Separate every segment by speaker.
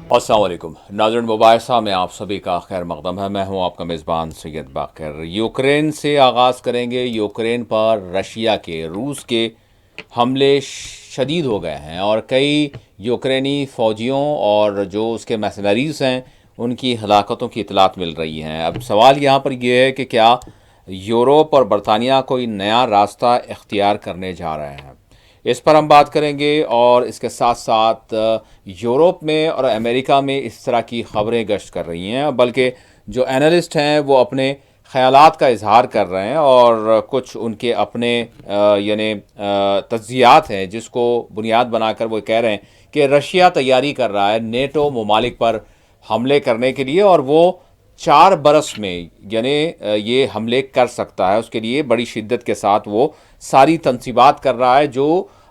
Speaker 1: अस्सलाम वालेकुम नाज़रीन, मुबारसा में आप सभी का खैर मकदम है। मैं हूं आपका मेज़बान सैयद बाकर। यूक्रेन से आगाज़ करेंगे। यूक्रेन पर रशिया के, रूस के हमले शदीद हो गए हैं और कई यूक्रेनी फ़ौजियों और जो उसके मर्सनरीज़ हैं उनकी हलाकतों की इतलात मिल रही हैं। अब सवाल यहाँ पर यह है कि क्या यूरोप और बरतानिया कोई नया रास्ता इख्तियार करने जा रहे हैं। इस पर हम बात करेंगे और इसके साथ साथ यूरोप में और अमेरिका में इस तरह की खबरें गश्त कर रही हैं, बल्कि जो एनालिस्ट हैं वो अपने ख़यालात का इजहार कर रहे हैं और कुछ उनके अपने यानी तज्ज़ियात हैं जिसको बुनियाद बनाकर वो कह रहे हैं कि रशिया तैयारी कर रहा है नेटो ममालिक पर हमले करने के लिए और वो 4 बरस में यानी ये हमले कर सकता है। उसके लिए बड़ी शिद्दत के साथ वो सारी तनसीबात कर रहा है जो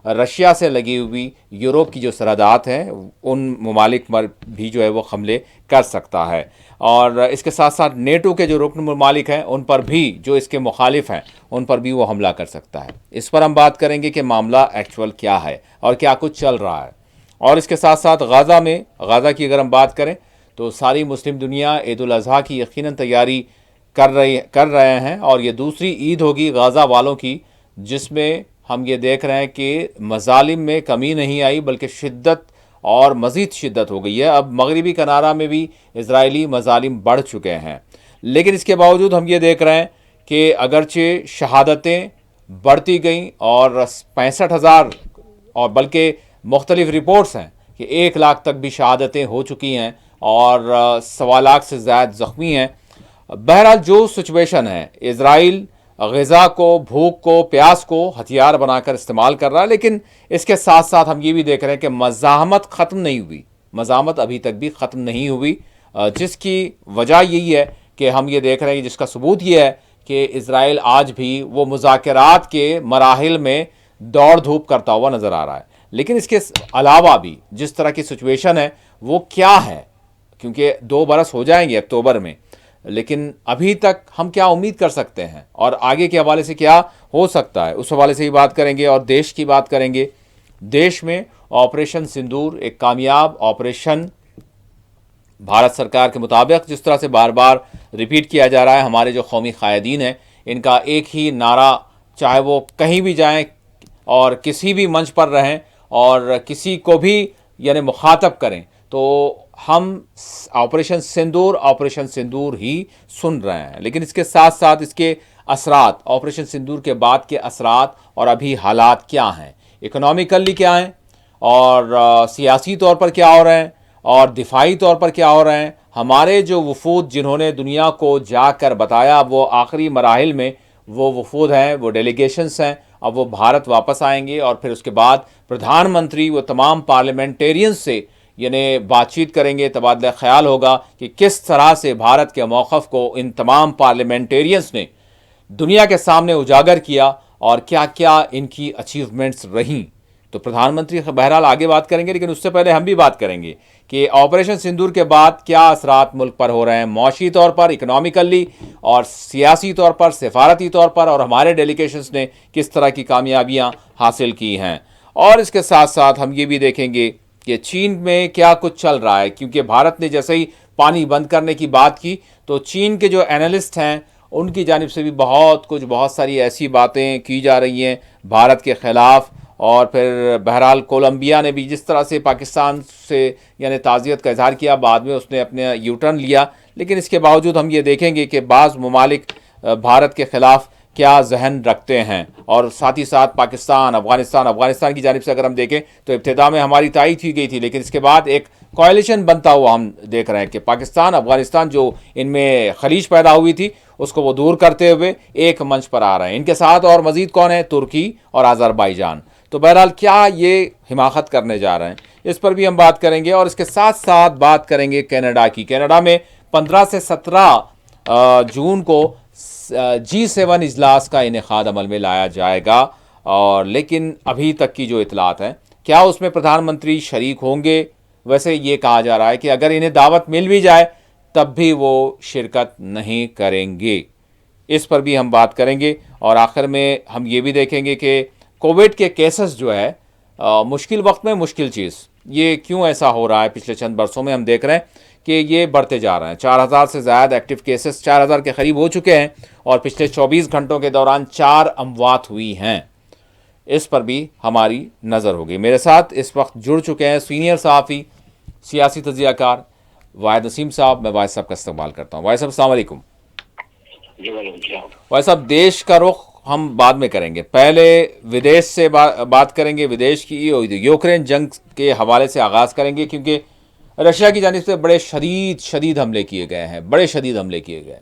Speaker 1: रशिया से लगी हुई यूरोप की जो सरहदात हैं उन ममालिक पर भी जो है वो हमले कर सकता है। और इसके साथ साथ नेटो के जो रुकन ममालिक हैं उन पर भी, जो इसके मुखालिफ हैं, उन पर भी वो हमला कर सकता है। इस पर हम बात करेंगे कि मामला एक्चुअल क्या है और क्या कुछ चल रहा है। और इसके साथ साथ गाज़ा की अगर हम बात करें तो सारी मुस्लिम दुनिया ईद उल अज़हा की यकीनन तैयारी कर रहे हैं और ये दूसरी ईद होगी गाज़ा वालों की जिसमें हम ये देख रहे हैं कि मज़ालिम में कमी नहीं आई बल्कि शिद्दत और मज़ीद शिद्दत हो गई है। अब मगरिबी किनारा में भी इजरायली मज़ालिम बढ़ चुके हैं, लेकिन इसके बावजूद हम ये देख रहे हैं कि अगरचे शहादतें बढ़ती गई और 65,000 और बल्कि मुख्तलिफ रिपोर्ट्स हैं कि 1 लाख तक भी शहादतें हो चुकी हैं और 1.25 लाख से ज़्यादा ज़ख्मी हैं। बहरहाल जो सिचुएशन है, इज़राइल ग़ज़ा को, भूख को, प्यास को हथियार बनाकर इस्तेमाल कर रहा है, लेकिन इसके साथ साथ हम ये भी देख रहे हैं कि मज़ाहमत ख़त्म नहीं हुई। मज़ाहमत अभी तक भी ख़त्म नहीं हुई, जिसकी वजह यही है कि हम ये देख रहे हैं, जिसका सबूत ये है कि इज़राइल आज भी वो मुज़ाकरात के मराहिल में दौड़ धूप करता हुआ नज़र आ रहा है। लेकिन इसके अलावा भी जिस तरह की सिचुएशन है वो क्या है, क्योंकि 2 बरस हो जाएंगे अक्टूबर में, लेकिन अभी तक हम क्या उम्मीद कर सकते हैं और आगे के हवाले से क्या हो सकता है, उस हवाले से ही बात करेंगे। और देश की बात करेंगे। देश में ऑपरेशन सिंदूर एक कामयाब ऑपरेशन, भारत सरकार के मुताबिक जिस तरह से बार बार रिपीट किया जा रहा है, हमारे जो कौमी कायदीन हैं इनका एक ही नारा, चाहे वो कहीं भी जाएं और किसी भी मंच पर रहें और किसी को भी यानी मुखातब करें, तो हम ऑपरेशन सिंदूर ही सुन रहे हैं। लेकिन इसके साथ साथ इसके असरात, ऑपरेशन सिंदूर के बाद के असरात और अभी हालात क्या हैं, इकोनॉमिकली क्या हैं और सियासी तौर पर क्या हो रहे हैं और दिफाई तौर पर क्या हो रहे हैं। हमारे जो वफूद जिन्होंने दुनिया को जाकर बताया, वो आखिरी मराहिल में वो वफूद हैं, वो डेलीगेशंस हैं। अब वो भारत वापस आएंगे और फिर उसके बाद प्रधानमंत्री वो तमाम पार्लियामेंटेरियंस से यानी बातचीत करेंगे, तबादला ख्याल होगा कि किस तरह से भारत के मौक़िफ़ को इन तमाम पार्लियामेंटेरियंस ने दुनिया के सामने उजागर किया और क्या क्या इनकी अचीवमेंट्स रहीं। तो प्रधानमंत्री बहरहाल आगे बात करेंगे, लेकिन उससे पहले हम भी बात करेंगे कि ऑपरेशन सिंदूर के बाद क्या असरात मुल्क पर हो रहे हैं, मौशी तौर पर, इकनॉमिकली और सियासी तौर पर, सिफारती तौर पर, और हमारे डेलीगेशंस ने किस तरह की कामयाबियां हासिल की हैं। और इसके साथ साथ हम ये भी देखेंगे कि चीन में क्या कुछ चल रहा है, क्योंकि भारत ने जैसे ही पानी बंद करने की बात की तो चीन के जो एनालिस्ट हैं उनकी जानिब से भी बहुत सारी ऐसी बातें की जा रही हैं भारत के ख़िलाफ़। और फिर बहरहाल कोलंबिया ने भी जिस तरह से पाकिस्तान से यानी ताज़ियत का इजहार किया, बाद में उसने अपने यू टर्न लिया, लेकिन इसके बावजूद हम ये देखेंगे कि बाज़ ममालिक भारत के ख़िलाफ़ क्या जहन रखते हैं। और साथ ही साथ पाकिस्तान, अफ़गानिस्तान की जानिब से अगर हम देखें तो इब्तिदा में हमारी तायीद की गई थी, लेकिन इसके बाद एक कोalition बनता हुआ हम देख रहे हैं कि पाकिस्तान, अफ़गानिस्तान जो इनमें खलीज पैदा हुई थी उसको वो दूर करते हुए एक मंच पर आ रहे हैं। इनके साथ और मज़ीद कौन है? तुर्की और अज़रबैजान। तो बहरहाल क्या ये हिमाकत करने जा रहे हैं, इस पर भी हम बात करेंगे। और इसके साथ साथ बात करेंगे कनाडा की। कनाडा में 15 से 17 जून को G7 इजलास का इनेकाद अमल में लाया जाएगा, और लेकिन अभी तक की जो इतलात हैं, क्या उसमें प्रधानमंत्री शरीक होंगे? वैसे ये कहा जा रहा है कि अगर इन्हें दावत मिल भी जाए तब भी वो शिरकत नहीं करेंगे। इस पर भी हम बात करेंगे। और आखिर में हम ये भी देखेंगे कि कोविड के केसेस जो है मुश्किल वक्त में मुश्किल चीज़, ये क्यों ऐसा हो रहा है? पिछले चंद बरसों में हम देख रहे हैं कि ये बढ़ते जा रहे हैं। 4,000 से ज़्यादा एक्टिव केसेस 4,000 के करीब हो चुके हैं और पिछले 24 घंटों के दौरान 4 अमवात हुई हैं। इस पर भी हमारी नज़र होगी। मेरे साथ इस वक्त जुड़ चुके हैं सीनियर सहाफ़ी, सियासी तजियाकार वाहिद नसीम साहब। मैं वाहिद साहब का इस्तेमाल करता हूँ। वाहिद साहब अस्सलाम वालेकुम। वाहिद साहब, देश का रुख हम बाद में करेंगे, पहले विदेश से बात करेंगे। विदेश की यूक्रेन जंग के हवाले से आगाज़ करेंगे, क्योंकि रशिया की जानिब से बड़े शदीद हमले किए गए हैं, बड़े शदीद हमले किए गए।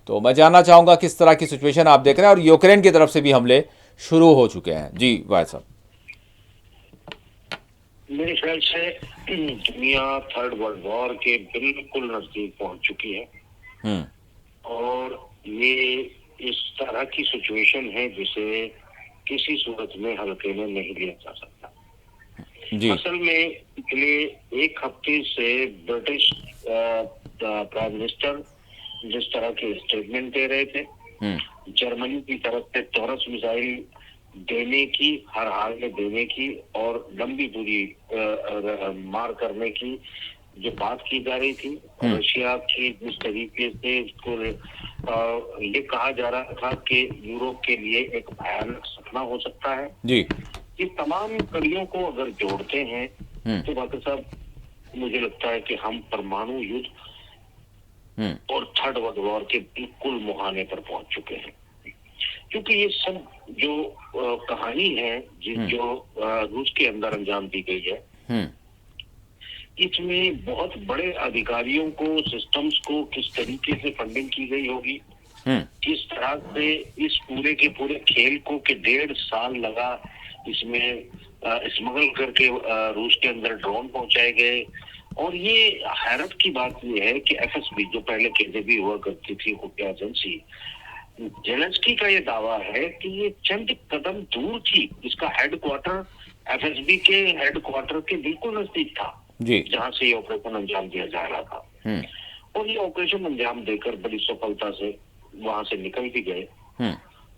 Speaker 1: तो मैं जानना चाहूँगा किस तरह की सिचुएशन आप देख रहे हैं, और यूक्रेन की तरफ से भी हमले शुरू हो चुके हैं। जी वाहिद साहब।
Speaker 2: मेरे ख्याल से दुनिया थर्ड वर्ल्ड वॉर के बिल्कुल नजदीक पहुंच चुकी है और ये इस तरह की सिचुएशन है जिसे किसी सूरत में हल्के में नहीं लिया जा सकता।
Speaker 1: जी।
Speaker 2: असल में पिछले एक हफ्ते से ब्रिटिश प्राइम मिनिस्टर जिस तरह के स्टेटमेंट दे रहे थे, जर्मनी की तरफ से टॉरस मिसाइल देने की, हर हाल में देने की और लंबी दूरी मार करने की जो बात की जा रही थी, रशिया की जिस तरीके से उसको ये कहा जा रहा था कि यूरोप के लिए एक भयानक सपना हो सकता है।
Speaker 1: जी।
Speaker 2: ये तमाम कड़ियों को अगर जोड़ते हैं तो डॉक्टर साहब, मुझे लगता है कि हम परमाणु युद्ध और थर्ड वर्ल्ड वॉर के बिल्कुल मुहाने पर पहुंच चुके हैं। क्योंकि ये सब जो कहानी है जो रूस के अंदर अंजाम दी गई है, इसमें बहुत बड़े अधिकारियों को, सिस्टम्स को किस तरीके से फंडिंग की गई होगी, किस तरह से इस पूरे के पूरे खेल को कि 1.5 साल लगा इसमें स्मगल करके रूस के अंदर ड्रोन पहुंचाए गए। और ये हैरत की बात ये है कि एफएसबी जो पहले केजीबी हुआ करती थी, खुफिया एजेंसी, जेलेंस्की का ये दावा है कि ये चंद कदम दूर थी, इसका हेडक्वार्टर एफएसबी के हेडक्वार्टर के बिल्कुल नजदीक था, जहां से ये ऑपरेशन अंजाम दिया जा रहा था। और ये ऑपरेशन अंजाम देकर बड़ी सफलता से वहां से निकल भी गए।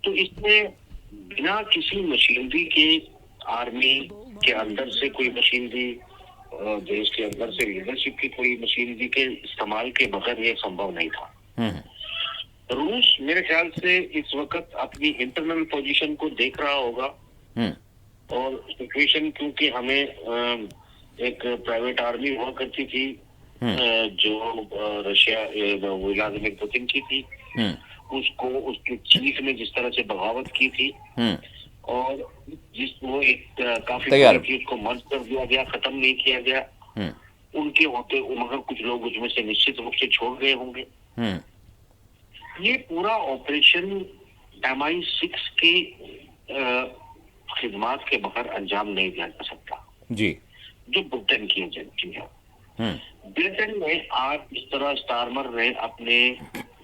Speaker 2: तो इसमें बिना किसी मशीनरी के, आर्मी के अंदर से कोई मशीनरी, देश के अंदर से लीडरशिप की कोई मशीनरी के इस्तेमाल के बगैर ये संभव नहीं था। रूस मेरे ख्याल से इस वक्त अपनी इंटरनल पोजीशन को देख रहा होगा और सिचुएशन, क्योंकि हमें एक प्राइवेट आर्मी हुआ करती थी जो रशिया व्लादिमीर पुतिन की थी, उसको उसके चीफ ने जिस तरह से बगावत की थी और जिसको एक काफी थी, उसको मर्ज कर दिया गया, खत्म नहीं किया गया उनके होते, मगर कुछ लोग उसमें से निश्चित रूप से छोड़ गए होंगे। ये पूरा ऑपरेशन MI6 की खिदमात के बगैर अंजाम नहीं दिया जा सकता
Speaker 1: जी,
Speaker 2: जो ब्रिटेन की एजेंसी है। ब्रिटेन में आज इस तरह स्टारमर ने अपने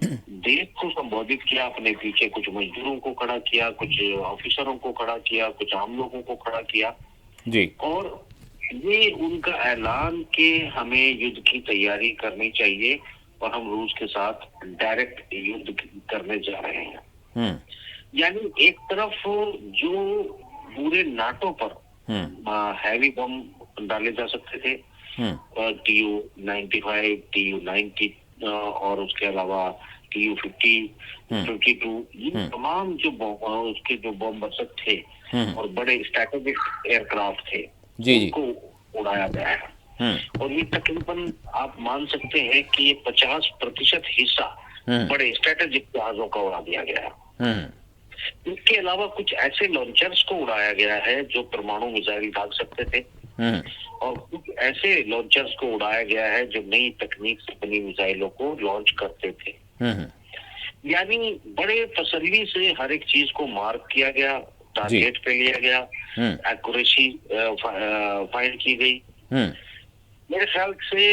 Speaker 2: देश को संबोधित किया, अपने पीछे कुछ मजदूरों को खड़ा किया, कुछ ऑफिसरों को खड़ा किया, कुछ आम लोगों को खड़ा किया
Speaker 1: जी,
Speaker 2: और ये उनका ऐलान कि हमें युद्ध की तैयारी करनी चाहिए और हम रूस के साथ डायरेक्ट युद्ध करने जा रहे हैं। यानी एक तरफ जो पूरे नाटो पर हैवी बम डाले जा सकते थे, TU-95, TU-90 और उसके अलावा TU-50, 52, ये तमाम जो उसके जो बम बरसक थे और बड़े स्ट्रैटेजिक एयरक्राफ्ट थे, उनको उड़ाया गया है। और ये तकरीबन आप मान सकते हैं कि ये 50% हिस्सा बड़े स्ट्रैटेजिक जहाजों का उड़ा दिया गया है। इसके अलावा कुछ ऐसे लॉन्चर्स को उड़ाया गया है जो परमाणु मिसाइल दाग सकते थे और कुछ ऐसे लॉन्चर्स को उड़ाया गया है जो नई तकनीक से बनी मिसाइलों को लॉन्च करते थे। यानी बड़े तसल्ली से हर एक चीज को मार्क किया गया, टारगेट पे लिया गया, एक्यूरेसी फाइंड की गई। मेरे ख्याल से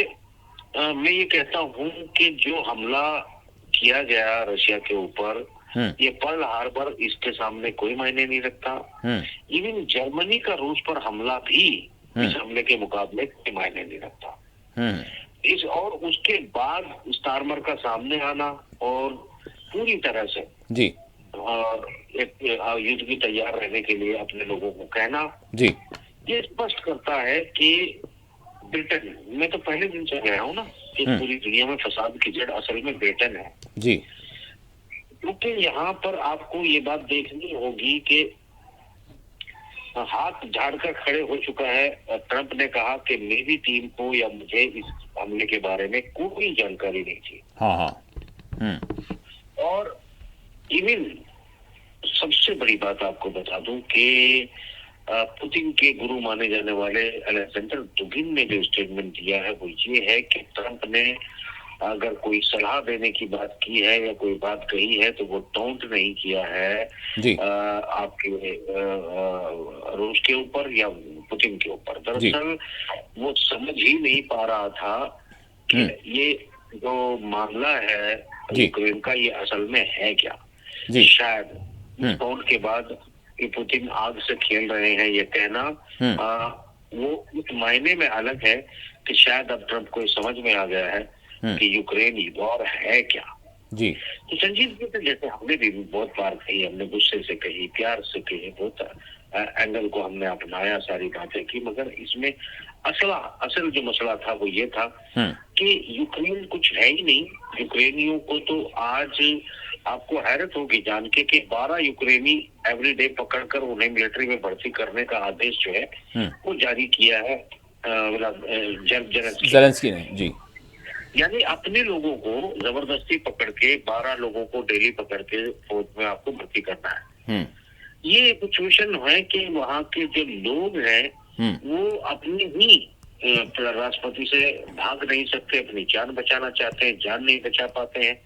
Speaker 2: मैं ये कहता हूँ कि जो हमला किया गया रशिया के ऊपर, ये पर्ल हार्बर, इसके सामने कोई मायने नहीं रखता। इवन जर्मनी का रूस पर हमला भी इस हमले के मुकाबले कोई मायने नहीं रखता। इस और उसके बाद स्टारमर का सामने आना और पूरी तरह से
Speaker 1: जी
Speaker 2: एक युद्ध की तैयार रहने के लिए अपने लोगों को कहना,
Speaker 1: जी,
Speaker 2: ये स्पष्ट करता है कि ब्रिटेन, मैं तो पहले दिन से गया हूँ ना कि पूरी दुनिया में फसाद की जड़ असल में ब्रिटेन है
Speaker 1: जी।
Speaker 2: क्योंकि यहाँ पर आपको ये बात देखनी होगी कि हाथ झाड़कर खड़े हो चुका है। ट्रंप ने कहा कि मेरी टीम को या मुझे इस हमले के बारे में कोई जानकारी नहीं थी।
Speaker 1: हाँ हाँ।
Speaker 2: और इवन सबसे बड़ी बात आपको बता दूं कि पुतिन के गुरु माने जाने वाले अलेक्जेंडर दुगिन ने जो स्टेटमेंट दिया है वो ये है कि ट्रंप ने अगर कोई सलाह देने की बात की है या कोई बात कही है तो वो टोंट नहीं किया है
Speaker 1: जी।
Speaker 2: आपके रूस के ऊपर या पुतिन के ऊपर। दरअसल वो समझ ही नहीं पा रहा था कि ये जो मामला है यूक्रेन का ये असल में है क्या। शायद इस टोंट के बाद कि पुतिन आग से खेल रहे हैं ये कहना वो इस मायने में अलग है कि शायद अब ट्रंप को समझ में आ गया है कि यूक्रेन वॉर है क्या।
Speaker 1: जी।
Speaker 2: तो संजीव जी, तो जैसे हमने भी बहुत बार कही, हमने गुस्से से कही, प्यार से कही, बहुत एंगल को हमने अपनाया, सारी बातें की, मगर इसमें असल जो मसला था वो ये था कि यूक्रेन कुछ है ही नहीं। यूक्रेनियों को तो आज आपको हैरत होगी जान के कि 12 यूक्रेनी एवरीडे पकड़कर उन्हें मिलिट्री में भर्ती करने का आदेश जो है वो जारी किया है
Speaker 1: ज़ेलेंस्की ने। जी।
Speaker 2: यानी अपने लोगों को जबरदस्ती पकड़ के 12 लोगों को डेली पकड़ के फौज में आपको भर्ती करना है। ये सिचुएशन है कि वहाँ के जो लोग हैं वो अपनी ही राष्ट्रपति से भाग नहीं सकते, अपनी जान बचाना चाहते हैं, जान नहीं बचा पाते हैं।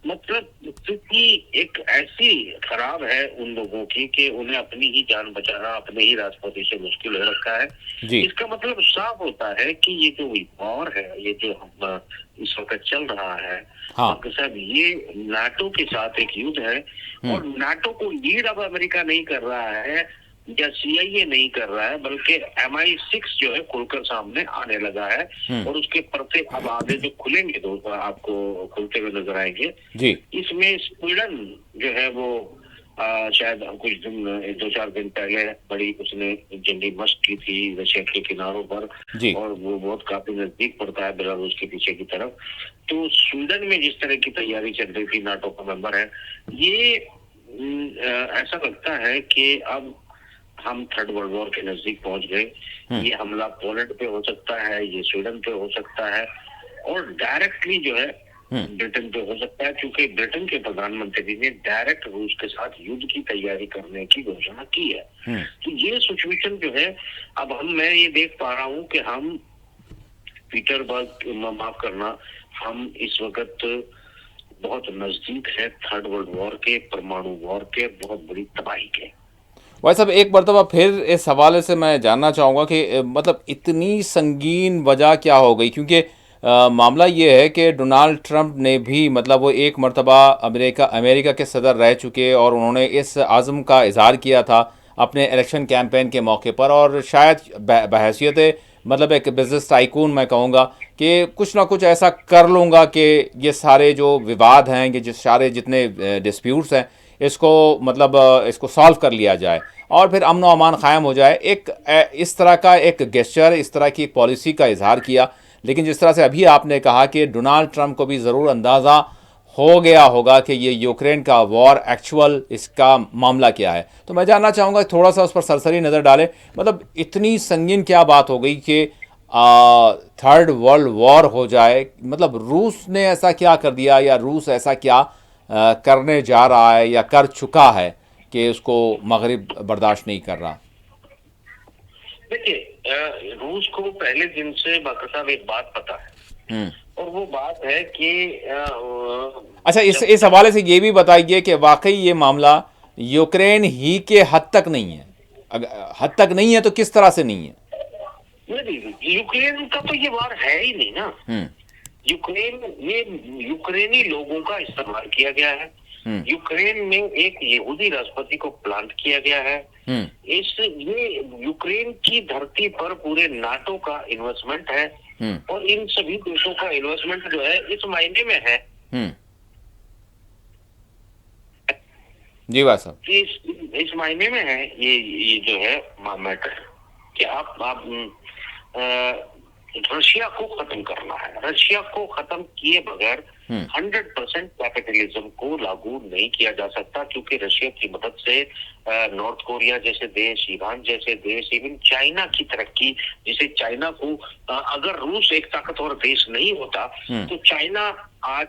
Speaker 2: मतलब स्थिति एक ऐसी खराब है उन लोगों की कि उन्हें अपनी ही जान बचाना अपने ही राष्ट्रपति से मुश्किल हो रखा है। इसका मतलब साफ होता है कि ये जो वॉर है, ये जो हम इस वक्त चल रहा है, डॉक्टर साहब, ये नाटो के साथ एक युद्ध है और नाटो को लीड अब अमेरिका नहीं कर रहा है या CIA नहीं कर रहा है, बल्कि MI6 जो है खुलकर सामने आने लगा है और उसके पर्दे अब आगे जो खुलेंगे तो आपको खुलते हुए नजर आएंगे। इसमें स्वीडन जो है वो शायद कुछ दिन 2-4 दिन पहले बड़ी उसने जंगी मशक की थी रशिया के किनारों पर और वो बहुत काफी नजदीक पड़ता है बेलारूस के पीछे की तरफ। तो स्वीडन में जिस तरह की तैयारी चल रही थी, नाटो का मेंबर है, ये ऐसा लगता है कि अब हम थर्ड वर्ल्ड वॉर के नजदीक पहुंच गए। ये हमला पोलैंड पे हो सकता है, ये स्वीडन पे हो सकता है और डायरेक्टली जो है ब्रिटेन पे हो सकता है, क्योंकि ब्रिटेन के प्रधानमंत्री ने डायरेक्ट रूस के साथ युद्ध की तैयारी करने की घोषणा की है। तो ये सिचुएशन जो है अब मैं ये देख पा रहा हूँ कि हम पीटरबर्ग, माफ करना, हम इस वक्त बहुत नजदीक है थर्ड वर्ल्ड वॉर के, परमाणु वॉर के, बहुत बड़ी तबाही के।
Speaker 1: भाई साहब, एक मरतबा फिर इस हवाले से मैं जानना चाहूँगा कि मतलब इतनी संगीन वजह क्या हो गई, क्योंकि मामला ये है कि डोनाल्ड ट्रंप ने भी मतलब वो एक मरतबा अमेरिका के सदर रह चुके और उन्होंने इस आज़म का इजहार किया था अपने इलेक्शन कैंपेन के मौके पर, और शायद बहैसियत मतलब एक बिजनेस टाइकून मैं कहूँगा कि कुछ ना कुछ ऐसा कर लूँगा कि ये सारे जो विवाद हैं, ये सारे जितने डिस्प्यूट्स हैं, इसको मतलब इसको सॉल्व कर लिया जाए और फिर अमन व अमान क़ायम हो जाए। एक इस तरह का एक गेस्चर, इस तरह की पॉलिसी का इजहार किया। लेकिन जिस तरह से अभी आपने कहा कि डोनाल्ड ट्रंप को भी ज़रूर अंदाज़ा हो गया होगा कि ये यूक्रेन का वॉर एक्चुअल इसका मामला क्या है, तो मैं जानना चाहूँगा थोड़ा सा उस पर सरसरी नज़र डालें। मतलब इतनी संगीन क्या बात हो गई कि थर्ड वर्ल्ड वॉर हो जाए? मतलब रूस ने ऐसा क्या कर दिया या रूस ऐसा क्या करने जा रहा है या कर चुका है कि उसको मगरिब बर्दाश्त नहीं कर रहा?
Speaker 2: देखिए, रूस को पहले दिन से बाकर साहब एक बात पता है और वो बात है कि
Speaker 1: अच्छा, इस हवाले से ये भी बताइए कि वाकई ये मामला यूक्रेन ही के हद तक नहीं है। अगर हद तक नहीं है तो किस तरह से नहीं है?
Speaker 2: नहीं, यूक्रेन का तो ये वार है ही नहीं ना। यूक्रेनी लोगों का इस्तेमाल किया गया है। यूक्रेन में एक यहूदी राष्ट्रपति को प्लांट किया गया है। ये यूक्रेन की धरती पर पूरे नाटो का इन्वेस्टमेंट है और इन सभी देशों का इन्वेस्टमेंट जो है इस मायने में है
Speaker 1: जी भाई साहब,
Speaker 2: इस मायने में है ये जो है मैटर। कि आप रशिया को खत्म करना है। रशिया को खत्म किए बगैर 100% कैपिटलिज्म को लागू नहीं किया जा सकता, क्योंकि रशिया की मदद से नॉर्थ कोरिया जैसे देश, ईरान जैसे देश, इवन चाइना की तरक्की, जिसे चाइना को अगर रूस एक ताकतवर देश नहीं होता तो चाइना आज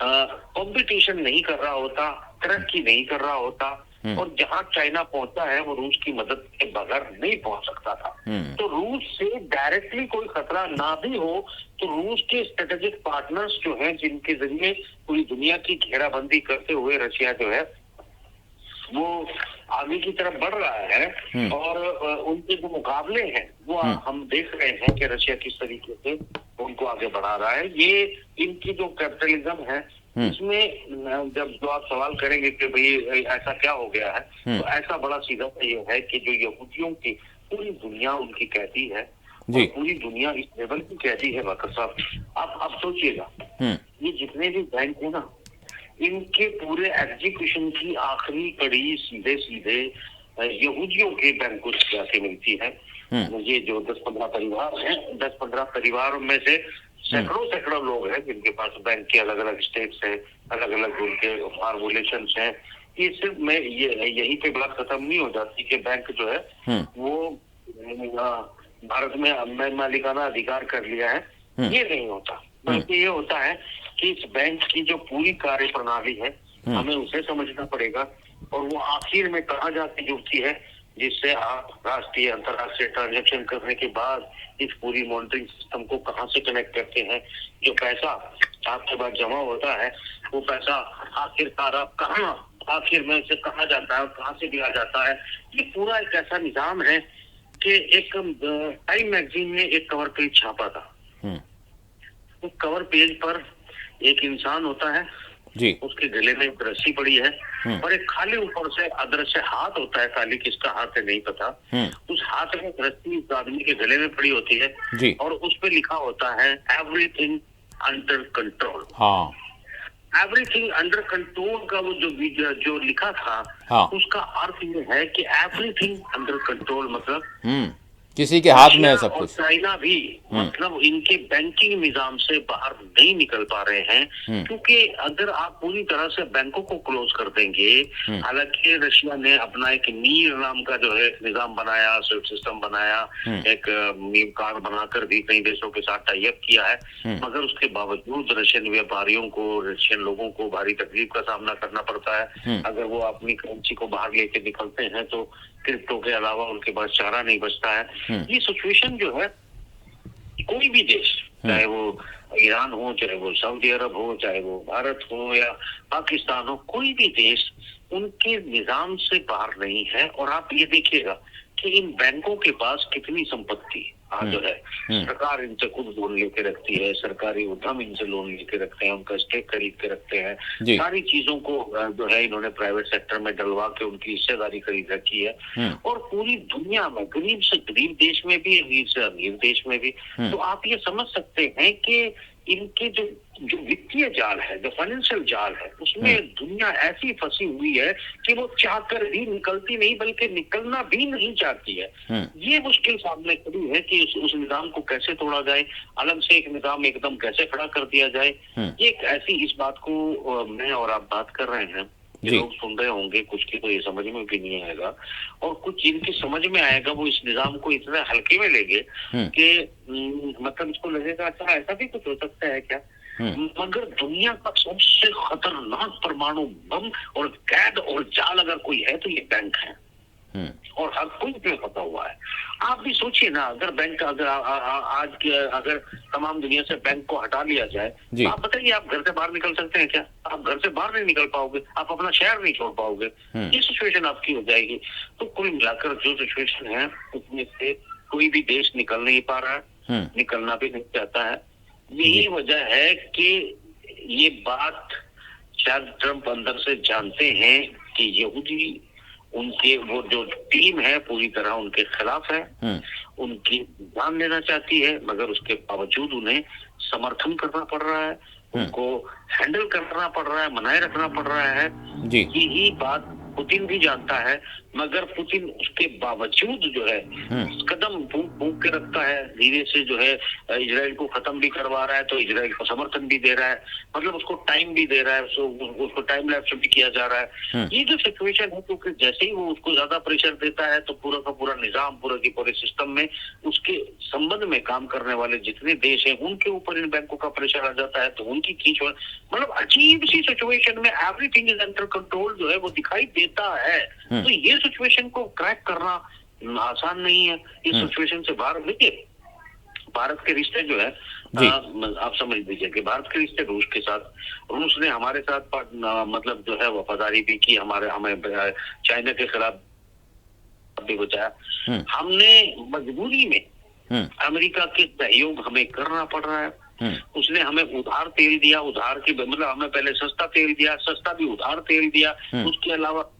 Speaker 2: कंपटीशन नहीं कर रहा होता, तरक्की नहीं कर रहा होता, और जहां चाइना पहुंचा है वो रूस की मदद के बगैर नहीं पहुंच सकता था। तो रूस से डायरेक्टली कोई खतरा ना भी हो तो रूस के स्ट्रेटेजिक पार्टनर्स जो हैं, जिनके जरिए पूरी दुनिया की घेराबंदी करते हुए रशिया जो है वो आगे की तरफ बढ़ रहा है, और उनके जो मुकाबले हैं वो हम देख रहे हैं कि रशिया किस तरीके से उनको आगे बढ़ा रहा है। ये इनकी जो कैपिटलिज्म है इसमें जब जो आप सवाल करेंगे कि भाई ऐसा क्या हो गया है, तो ऐसा बड़ा सीधा सा ये है कि जो यहूदियों की पूरी दुनिया उनकी कहती है, और पूरी दुनिया इस लेवल की कहती है वकर साहब। आप सोचिएगा, ये जितने भी बैंक है ना, इनके पूरे एग्जीक्यूशन की आखिरी कड़ी सीधे सीधे यहूदियों के बैंक को जाके मिलती है। ये जो 10-15 परिवार हैं, 10-15 परिवारों में से सैकड़ों लोग हैं जिनके पास बैंक के अलग अलग स्टेट्स हैं, अलग अलग उनके फॉर्मुलेशन हैं। ये सिर्फ मैं यही पे बात खत्म नहीं हो जाती कि बैंक जो है वो भारत में मालिकाना अधिकार कर लिया है, ये नहीं होता। बल्कि ये होता है कि इस बैंक की जो पूरी कार्य प्रणाली है हमें उसे समझना पड़ेगा, और वो आखिर में कहाँ जाके जुड़ती है, जिससे आप राष्ट्रीय अंतर्राष्ट्रीय ट्रांजैक्शन करने के बाद इस पूरी मॉनिटरिंग सिस्टम को कहाँ से कनेक्ट करते हैं। जो पैसा आपके पास जमा होता है वो पैसा आखिरकार आप कहाँ, आखिर में उसे कहाँ जाता है, कहाँ से दिया जाता है। ये पूरा एक ऐसा निजाम है कि एक टाइम मैगजीन ने एक कवर पेज छापा था। उस कवर पेज पर एक इंसान होता है जी, उसके गले में एक रस्सी पड़ी है, और एक खाली ऊपर से अदृश्य हाथ होता है, खाली किसका हाथ है नहीं पता। उस हाथ में रस्सी उस आदमी के गले में पड़ी होती है जी, और उस पे लिखा होता है एवरीथिंग अंडर कंट्रोल। हाँ, एवरीथिंग अंडर कंट्रोल का वो जो लिखा था, हाँ, उसका अर्थ ये है कि एवरीथिंग अंडर कंट्रोल मतलब
Speaker 1: किसी के हाथ में है सब कुछ।
Speaker 2: चाइना भी मतलब इनके बैंकिंग निजाम से बाहर नहीं निकल पा रहे हैं, क्योंकि अगर आप पूरी तरह से बैंकों को क्लोज कर देंगे, हालांकि रशिया ने अपना एक नीर नाम का जो है निजाम बनाया, स्विफ्ट सिस्टम बनाया, एक नीम कार्ड बनाकर भी कई देशों के साथ टाई अप किया है, मगर उसके बावजूद रशियन व्यापारियों को, रशियन लोगों को भारी तकलीफ का सामना करना पड़ता है। अगर वो अपनी करेंसी को बाहर लेके निकलते हैं तो क्रिप्टो के अलावा उनके पास चारा नहीं बचता है। ये सिचुएशन जो है, कोई भी देश, चाहे वो ईरान हो, चाहे वो सऊदी अरब हो, चाहे वो भारत हो या पाकिस्तान हो, कोई भी देश उनके निजाम से बाहर नहीं है। और आप ये देखिएगा कि इन बैंकों के पास कितनी संपत्ति आज जो है, सरकार इनसे खुद लोन लेके रखती है, सरकारी उद्यम इनसे लोन लेके रखते हैं, उनका स्टेक खरीद के रखते हैं, सारी चीजों को जो है इन्होंने प्राइवेट सेक्टर में डलवा के उनकी हिस्सेदारी खरीद रखी है। और पूरी दुनिया में गरीब से गरीब देश में भी, अमीर से अमीर देश में भी। तो आप ये समझ सकते हैं कि इनके जो वित्तीय जाल है, जो फाइनेंशियल जाल है, उसमें दुनिया ऐसी फंसी हुई है कि वो चाहकर भी निकलती नहीं, बल्कि निकलना भी नहीं चाहती है। ये मुश्किल सामने खड़ी है कि उस निजाम को कैसे तोड़ा जाए, अलग से एक निजाम एकदम कैसे खड़ा कर दिया जाए। ये एक ऐसी, इस बात को मैं और आप बात कर रहे हैं, लोग सुन रहे होंगे, कुछ की तो ये समझ में भी नहीं आएगा, और कुछ जिनकी समझ में आएगा वो इस निजाम को इतने हल्के में लेंगे कि मतलब इसको लगेगा अच्छा ऐसा भी कुछ हो सकता है क्या। मगर दुनिया का सबसे खतरनाक परमाणु बम और कैद और जाल अगर कोई है तो ये बैंक है, और हर कोई पे पता हुआ है। आप भी सोचिए ना, अगर बैंक अगर आज के अगर तमाम दुनिया से बैंक को हटा लिया जाए, तो आप बताइए आप घर से बाहर निकल सकते हैं क्या? आप घर से बाहर नहीं निकल पाओगे, आप अपना शहर नहीं छोड़ पाओगे, ये सिचुएशन आपकी हो जाएगी। तो कुल मिलाकर जो सिचुएशन है उसमें से कोई भी देश निकल नहीं पा रहा है, निकलना भी नहीं चाहता है। यही वजह है कि ये बात शायद ट्रम्प अंदर से जानते हैं कि यहूदी उनके वो जो टीम है पूरी तरह उनके खिलाफ है, उनकी जान लेना चाहती है, मगर उसके बावजूद उन्हें समर्थन करना पड़ रहा है, उनको हैंडल करना पड़ रहा है, मनाए रखना पड़ रहा है। यही बात पुतिन भी जानता है, मगर पुतिन उसके बावजूद जो है कदम फूंक फूंक के रखता है, धीरे से जो है इजराइल को खत्म भी करवा रहा है, तो इजराइल को समर्थन भी दे रहा है, मतलब उसको टाइम भी दे रहा है, उसको टाइम लैप्स भी किया जा रहा है। ये जो सिचुएशन है, क्योंकि जैसे ही वो उसको ज्यादा प्रेशर देता है तो पूरा का पूरा निजाम, पूरा के पूरे सिस्टम में उसके संबंध में काम करने वाले जितने देश हैं उनके ऊपर इन बैंकों का प्रेशर आ जाता है, तो उनकी खींच, मतलब अजीब सी सिचुएशन में एवरीथिंग इज अंडर कंट्रोल जो है वो दिखाई देता है। तो ये सिचुएशन को क्रैक करना आसान नहीं है। इस सिचुएशन से बाहर, देखिए भारत के रिश्ते जो है आप समझ लीजिए कि भारत के रिश्ते रूस के साथ, रूस ने हमारे साथ मतलब जो है वफादारी भी की, हमें चाइना के खिलाफ भी बचाया। हमने मजबूरी में अमेरिका के सहयोग हमें करना पड़ रहा है। उसने हमें उधार तेल दिया, उधार की मतलब हमें पहले सस्ता तेल दिया, सस्ता भी उधार तेल दिया। उसके अलावा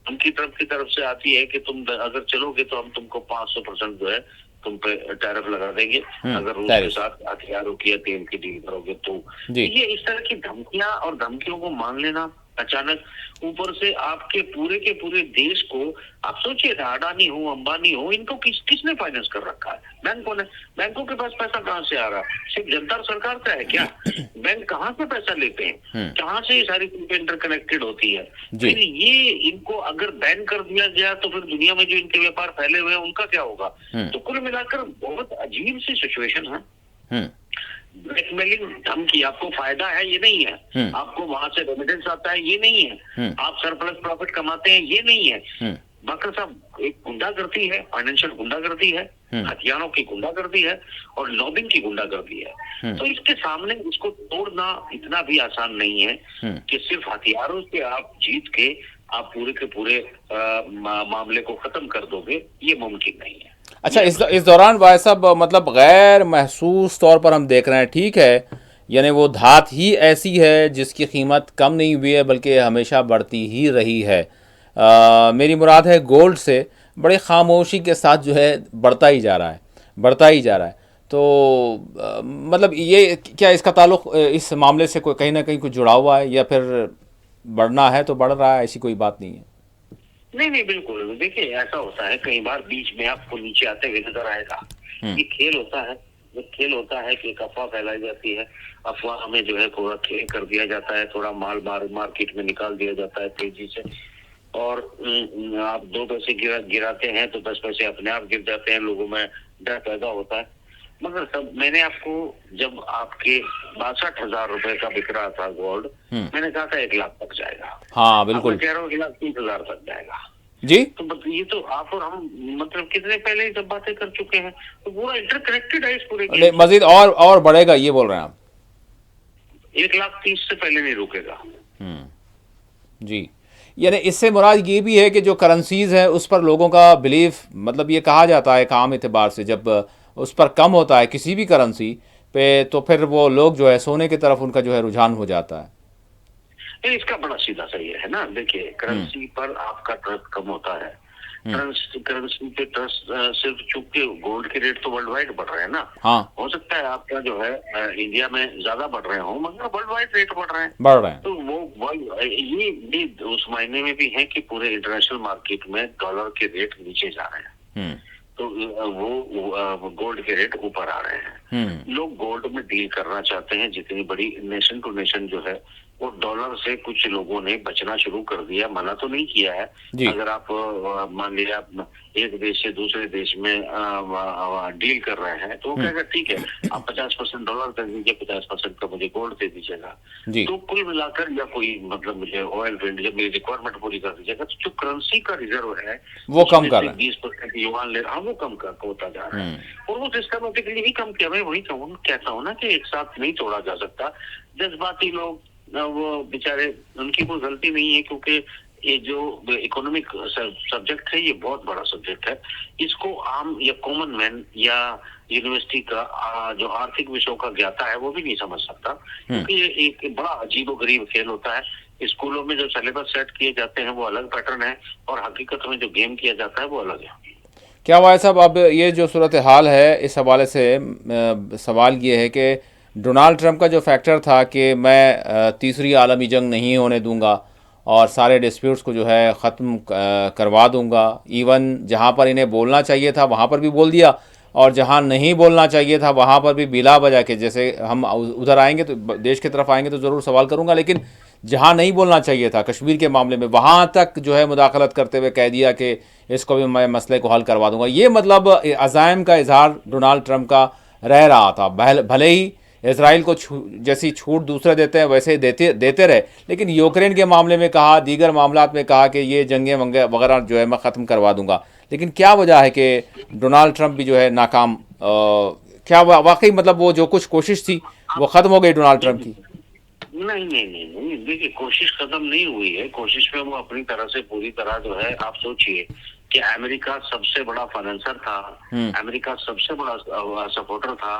Speaker 2: उनकी तरफ से आती है कि तुम अगर चलोगे तो हम तुमको 500% जो है तुम पे टैरिफ लगा देंगे अगर रूस के साथ हथियारों की या तेल की डील करोगे तो। ये इस तरह की धमकियां और धमकियों को मान लेना अचानक, ऊपर से आपके के पूरे देश को, आप सोचिए अडानी हो, अंबानी हो, इनको किसने फाइनेंस कर रखा है? बैंकों ने। बैंकों के पास पैसा कहाँ से आ रहा है? सिर्फ जनता और सरकार का है क्या? बैंक कहाँ से पैसा लेते हैं? कहाँ से ये सारी चीजें इंटरकनेक्टेड होती है? फिर ये इनको अगर बैन कर दिया गया तो फिर दुनिया में जो इनके व्यापार फैले हुए हैं उनका क्या होगा? तो कुल मिलाकर बहुत अजीब सी सिचुएशन है। ब्लैकमेलिंग धमकी, आपको फायदा है ये नहीं है, आपको वहां से रेमिटेंस आता है ये नहीं है, आप सरप्लस प्रॉफिट कमाते हैं ये नहीं है। बाकर साहब एक गुंडागर्दी है, फाइनेंशियल गुंडागर्दी है, हथियारों की गुंडागर्दी है और लॉबिंग की गुंडागर्दी है। तो इसके सामने इसको तोड़ना इतना भी आसान नहीं है कि सिर्फ हथियारों से आप जीत के आप पूरे के पूरे मामले को खत्म कर दोगे, ये मुमकिन नहीं है।
Speaker 1: अच्छा, इस दौरान भाई साहब मतलब गैर महसूस तौर पर हम देख रहे हैं, ठीक है, यानी वो धात ही ऐसी है जिसकी कीमत कम नहीं हुई है बल्कि हमेशा बढ़ती ही रही है। मेरी मुराद है गोल्ड से बड़े खामोशी के साथ जो है बढ़ता ही जा रहा है, बढ़ता ही जा रहा है। तो मतलब ये क्या इसका ताल्लुक इस मामले से कोई कहीं ना कहीं कुछ जुड़ा हुआ है, या फिर बढ़ना है तो बढ़ रहा है, ऐसी कोई बात नहीं है?
Speaker 2: नहीं बिल्कुल, देखिए ऐसा होता है कई बार बीच में आपको नीचे आते हुए नजर आएगा। ये खेल होता है, जो खेल होता है कि एक अफवाह फैलाई जाती है, अफवाह में जो है थोड़ा खेल कर दिया जाता है, थोड़ा माल मार्केट में निकाल दिया जाता है तेजी से, और आप 2 पैसे गिराते हैं तो 10 पैसे अपने आप गिर जाते हैं, लोगों में डर पैदा होता है। मगर सब मैंने आपको जब आपके 62,000 रुपए का बिक रहा था गोल्ड, मैंने कहा था 1 लाख तक जाएगा।
Speaker 1: हाँ बिल्कुल,
Speaker 2: कह रहा हूँ 1,30,000 तक जाएगा
Speaker 1: जी।
Speaker 2: तो ये तो आप और हम मतलब कितने पहले ही सब बातें कर चुके हैं, तो पूरा इंटरकनेक्टेड है इस पूरे।
Speaker 1: मजीद और बढ़ेगा ये बोल रहे हैं आप?
Speaker 2: 1,30,000 से पहले नहीं रुकेगा।
Speaker 1: जी, यानी इससे मुराद ये भी है कि जो करेंसीज है उस पर लोगों का बिलीफ, मतलब ये कहा जाता है काम एतबार से, जब उस पर कम होता है किसी भी करेंसी पे तो फिर वो लोग जो है सोने की तरफ उनका जो है रुझान हो जाता है।
Speaker 2: इसका बड़ा सीधा सही है ना, देखिए करेंसी पर आपका ट्रस्ट कम होता है, करेंसी पे ट्रस्ट सिर्फ चूंकि गोल्ड के रेट तो वर्ल्ड वाइड बढ़ रहे हैं ना।
Speaker 1: हाँ,
Speaker 2: हो सकता है आपका जो है इंडिया में ज्यादा बढ़ रहे हो, मगर वर्ल्ड वाइड रेट बढ़ रहे हैं, तो वो ये भी उस मायने में भी है कि पूरे इंटरनेशनल मार्केट में डॉलर के रेट नीचे जा रहे हैं, तो वो गोल्ड के रेट ऊपर आ रहे हैं। लोग गोल्ड में डील करना चाहते हैं, जितनी बड़ी नेशन टू नेशन जो है वो डॉलर से कुछ लोगों ने बचना शुरू कर दिया, मना तो नहीं किया है। अगर आप मान लिया एक देश से दूसरे देश में डील कर रहे हैं तो वो कहेगा ठीक है आप 50% डॉलर दे दीजिए, 50% का मुझे गोल्ड दे दीजिएगा, तो कुल मिलाकर या कोई मतलब मुझे ऑयल फील्ड जब मेरी रिक्वायरमेंट पूरी कर दीजिएगा, तो जो करेंसी का रिजर्व है
Speaker 1: वो कम कर रहे हैं,
Speaker 2: 20% युआन ले रहा है, वो कम होता जा रहा है, और वो सिस्टमेटिकली ही कम किया। मैं वही कहता हूँ ना कि एक साथ नहीं तोड़ा जा सकता। जज्बाती लोग वो बेचारे, उनकी कोई गलती नहीं है, क्योंकि ये जो इकोनॉमिक सब्जेक्ट है ये बहुत बड़ा सब्जेक्ट है, इसको आम या कॉमन मैन या यूनिवर्सिटी का जो आर्थिक विषयों का ज्ञाता है वो भी नहीं समझ सकता, क्योंकि ये एक बड़ा अजीबोगरीब खेल होता है। स्कूलों में जो सिलेबस सेट किए जाते हैं वो अलग पैटर्न है, और हकीकत में जो गेम किया जाता है वो अलग है।
Speaker 1: क्या भाई साहब, अब ये जो सूरत हाल है इस हवाले से सवाल ये है कि डोनाल्ड ट्रंप का जो फैक्टर था कि मैं तीसरी आलमी जंग नहीं होने दूंगा, और सारे डिस्प्यूट्स को जो है ख़त्म करवा दूंगा। इवन जहाँ पर इन्हें बोलना चाहिए था वहाँ पर भी बोल दिया, और जहाँ नहीं बोलना चाहिए था वहाँ पर भी बिला वजह के, जैसे हम उधर आएंगे तो देश की तरफ आएंगे तो ज़रूर सवाल करूँगा, लेकिन जहाँ नहीं बोलना चाहिए था कश्मीर के मामले में वहाँ तक जो है मुदाखलत करते हुए कह दिया कि इसको भी मैं मसले को हल करवा दूंगा। ये मतलब अज़ाइम का इजहार डोनाल्ड ट्रंप का रह रहा था। भले ही इसराइल को जैसी छूट दूसरे देते हैं वैसे देते देते रहे, लेकिन यूक्रेन के मामले में कहा, दीगर मामलात में कहा कि ये जंगें वगैरह जो है मैं ख़त्म करवा दूंगा। लेकिन क्या वजह है कि डोनाल्ड ट्रंप भी जो है नाकाम, क्या वाकई मतलब वो जो कुछ कोशिश थी वो ख़त्म हो गई डोनाल्ड ट्रंप की?
Speaker 2: नहीं नहीं नहीं नहीं, देखिए कोशिश खत्म नहीं हुई है। कोशिश में वो अपनी तरह से पूरी तरह जो है, आप सोचिए कि अमेरिका सबसे बड़ा फाइनेंसर था, अमेरिका सबसे बड़ा सपोर्टर था,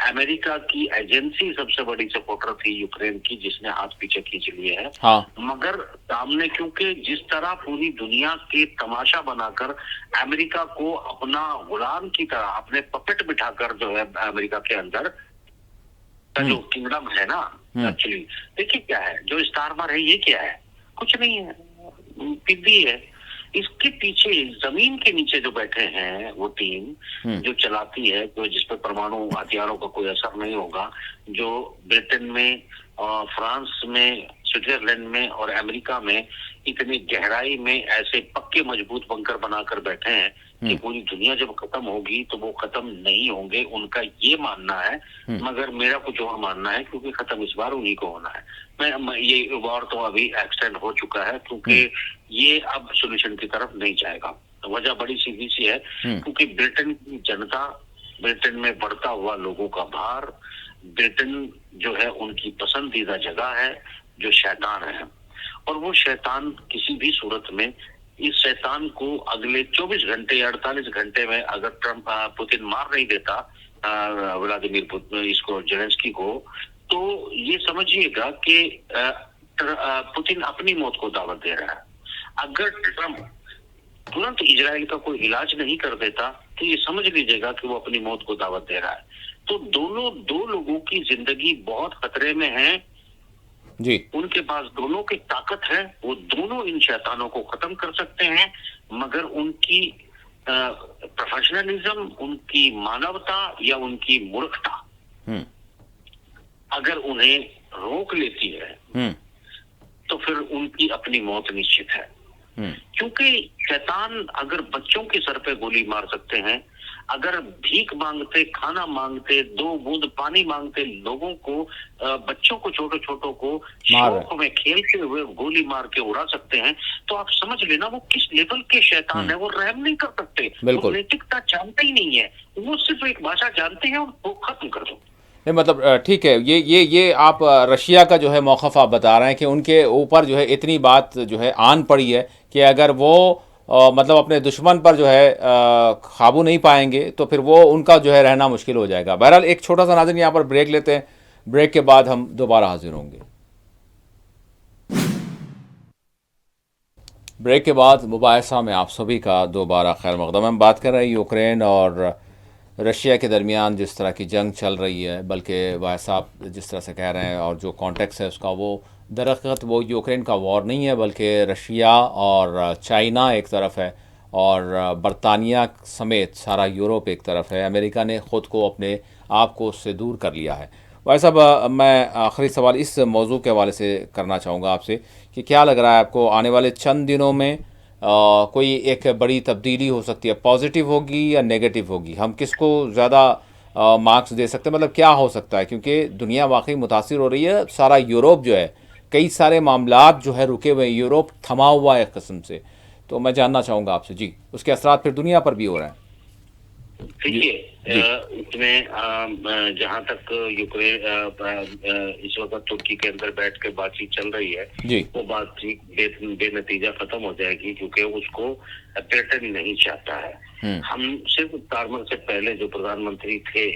Speaker 2: अमेरिका की एजेंसी सबसे बड़ी सपोर्टर थी यूक्रेन की, जिसने हाथ पीछे खींच लिए है।
Speaker 1: हाँ।
Speaker 2: मगर सामने क्योंकि जिस तरह पूरी दुनिया के तमाशा बनाकर अमेरिका को अपना गुलाम की तरह, अपने पपेट बिठाकर जो है अमेरिका के अंदर का जो किंगडम है ना, एक्चुअली देखिए क्या है, जो स्टार मार है ये क्या है, कुछ नहीं है, पिद्दी है। इसके पीछे जमीन के नीचे जो बैठे हैं वो टीम जो चलाती है, जो जिसपे परमाणु हथियारों का कोई असर नहीं होगा, जो ब्रिटेन में, फ्रांस में, स्विट्जरलैंड में और अमेरिका में इतनी गहराई में ऐसे पक्के मजबूत बंकर बनाकर बैठे हैं कि पूरी दुनिया जब खत्म होगी तो वो खत्म नहीं होंगे, उनका ये मानना है। मगर मेरा कुछ और मानना है, क्योंकि खत्म इस बार उन्हीं को होना है। मैं ये वॉर तो अभी एक्सटेंड हो चुका है, क्योंकि ये अब सोल्यूशन की तरफ नहीं जाएगा। वजह बड़ी सीधी सी है, क्योंकि ब्रिटेन की जनता, ब्रिटेन में बढ़ता हुआ लोगों का भार, ब्रिटेन जो है उनकी पसंदीदा जगह है, जो शैतान है। और वो शैतान किसी भी सूरत में, इस शैतान को अगले 24 घंटे या 48 घंटे में अगर ट्रंप पुतिन मार नहीं देता व्लादिमीर पुतिन इसको, जेलेंस्की को, तो ये समझिएगा कि पुतिन अपनी मौत को दावत दे रहा है। अगर ट्रंप तुरंत इजराइल का कोई इलाज नहीं कर देता तो ये समझ लीजिएगा कि वो अपनी मौत को दावत दे रहा है। तो दो लोगों की जिंदगी बहुत खतरे में है
Speaker 1: जी।
Speaker 2: उनके पास दोनों की ताकत है, वो दोनों इन शैतानों को खत्म कर सकते हैं, मगर उनकी प्रोफेशनलिज्म, उनकी मानवता या उनकी मूर्खता अगर उन्हें रोक लेती है तो फिर उनकी अपनी मौत निश्चित है। क्योंकि शैतान अगर बच्चों के सर पे गोली मार सकते हैं, अगर भीख मांगते, खाना मांगते, 2 बूंद पानी मांगते लोगों को, बच्चों को, छोटे छोटों को शौक में खेलते हुए गोली मार के उड़ा सकते हैं, तो आप समझ लेना वो किस लेवल के शैतान है। वो रहम नहीं कर सकते, वो नैतिकता जानते ही नहीं है, वो सिर्फ एक भाषा जानते हैं, वो खत्म कर दो।
Speaker 1: नहीं मतलब ठीक है, ये आप रशिया का जो है मौक़िफ़ आप बता रहे हैं कि उनके ऊपर जो है इतनी बात जो है आन पड़ी है कि अगर वो मतलब अपने दुश्मन पर जो है काबू नहीं पाएंगे तो फिर वो उनका जो है रहना मुश्किल हो जाएगा। बहरहाल एक छोटा सा नाज़रीन यहाँ पर ब्रेक लेते हैं, ब्रेक के बाद हम दोबारा हाजिर होंगे। ब्रेक के बाद मुबाहिसा में आप सभी का दोबारा खैर मक़दम। हम बात कर रहे हैं यूक्रेन और रशिया के दरमियान जिस तरह की जंग चल रही है, बल्कि भाई साहब जिस तरह से कह रहे हैं और जो कॉन्टेक्स्ट है उसका, वो दरअसल वो यूक्रेन का वॉर नहीं है, बल्कि रशिया और चाइना एक तरफ है और बरतानिया समेत सारा यूरोप एक तरफ है। अमेरिका ने ख़ुद को अपने आप को उससे दूर कर लिया है। भाई साहब मैं आखिरी सवाल इस मौजू के हवाले से करना चाहूँगा आपसे कि क्या लग रहा है आपको आने वाले चंद दिनों में कोई एक बड़ी तब्दीली हो सकती है, पॉजिटिव होगी या नेगेटिव होगी? हम किसको ज़्यादा मार्क्स दे सकते हैं, मतलब क्या हो सकता है? क्योंकि दुनिया वाकई मुतासिर हो रही है, सारा यूरोप जो है, कई सारे मामलात जो है रुके हुए, यूरोप थमा हुआ है एक किस्म से। तो मैं जानना चाहूँगा आपसे जी, उसके असरात फिर दुनिया पर भी हो रहे हैं।
Speaker 2: देखिए इसमें जहाँ तक यूक्रेन इस वक्त तुर्की के अंदर बैठ के बातचीत चल रही है, वो बातचीत बेनतीजा खत्म हो जाएगी, क्योंकि उसको ब्रिटेन नहीं चाहता है। हम सिर्फ तारमल से पहले जो प्रधानमंत्री थे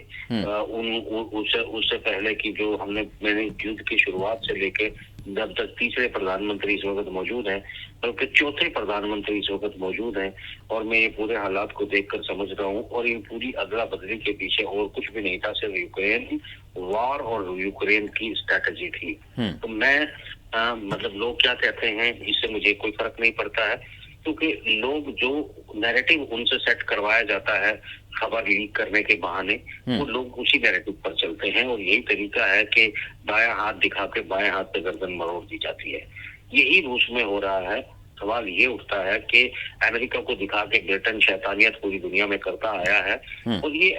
Speaker 2: उससे पहले की जो मैंने युद्ध की शुरुआत से लेके जब तक तीसरे प्रधानमंत्री इस वक्त मौजूद हैं, बल्कि चौथे प्रधानमंत्री इस वक्त मौजूद हैं, और मैं ये पूरे हालात को देखकर समझ रहा हूँ। और इन पूरी अदला बदली के पीछे और कुछ भी नहीं था, सिर्फ यूक्रेन वॉर और यूक्रेन की स्ट्रैटेजी थी। तो मैं मतलब लोग क्या कहते हैं इससे मुझे कोई फर्क नहीं पड़ता है, क्योंकि लोग जो नैरेटिव उनसे सेट करवाया जाता है खबर लीक करने के बहाने, वो लोग उसी नैरेटिव पर चलते हैं, और यही तरीका है कि दायां हाथ दिखा के बाएं हाथ पे गर्दन मरोड़ दी जाती है। यही रूस में हो रहा है। सवाल ये उठता है कि अमेरिका को दिखा के ब्रिटेन शैतानियत पूरी दुनिया में करता आया है, और ये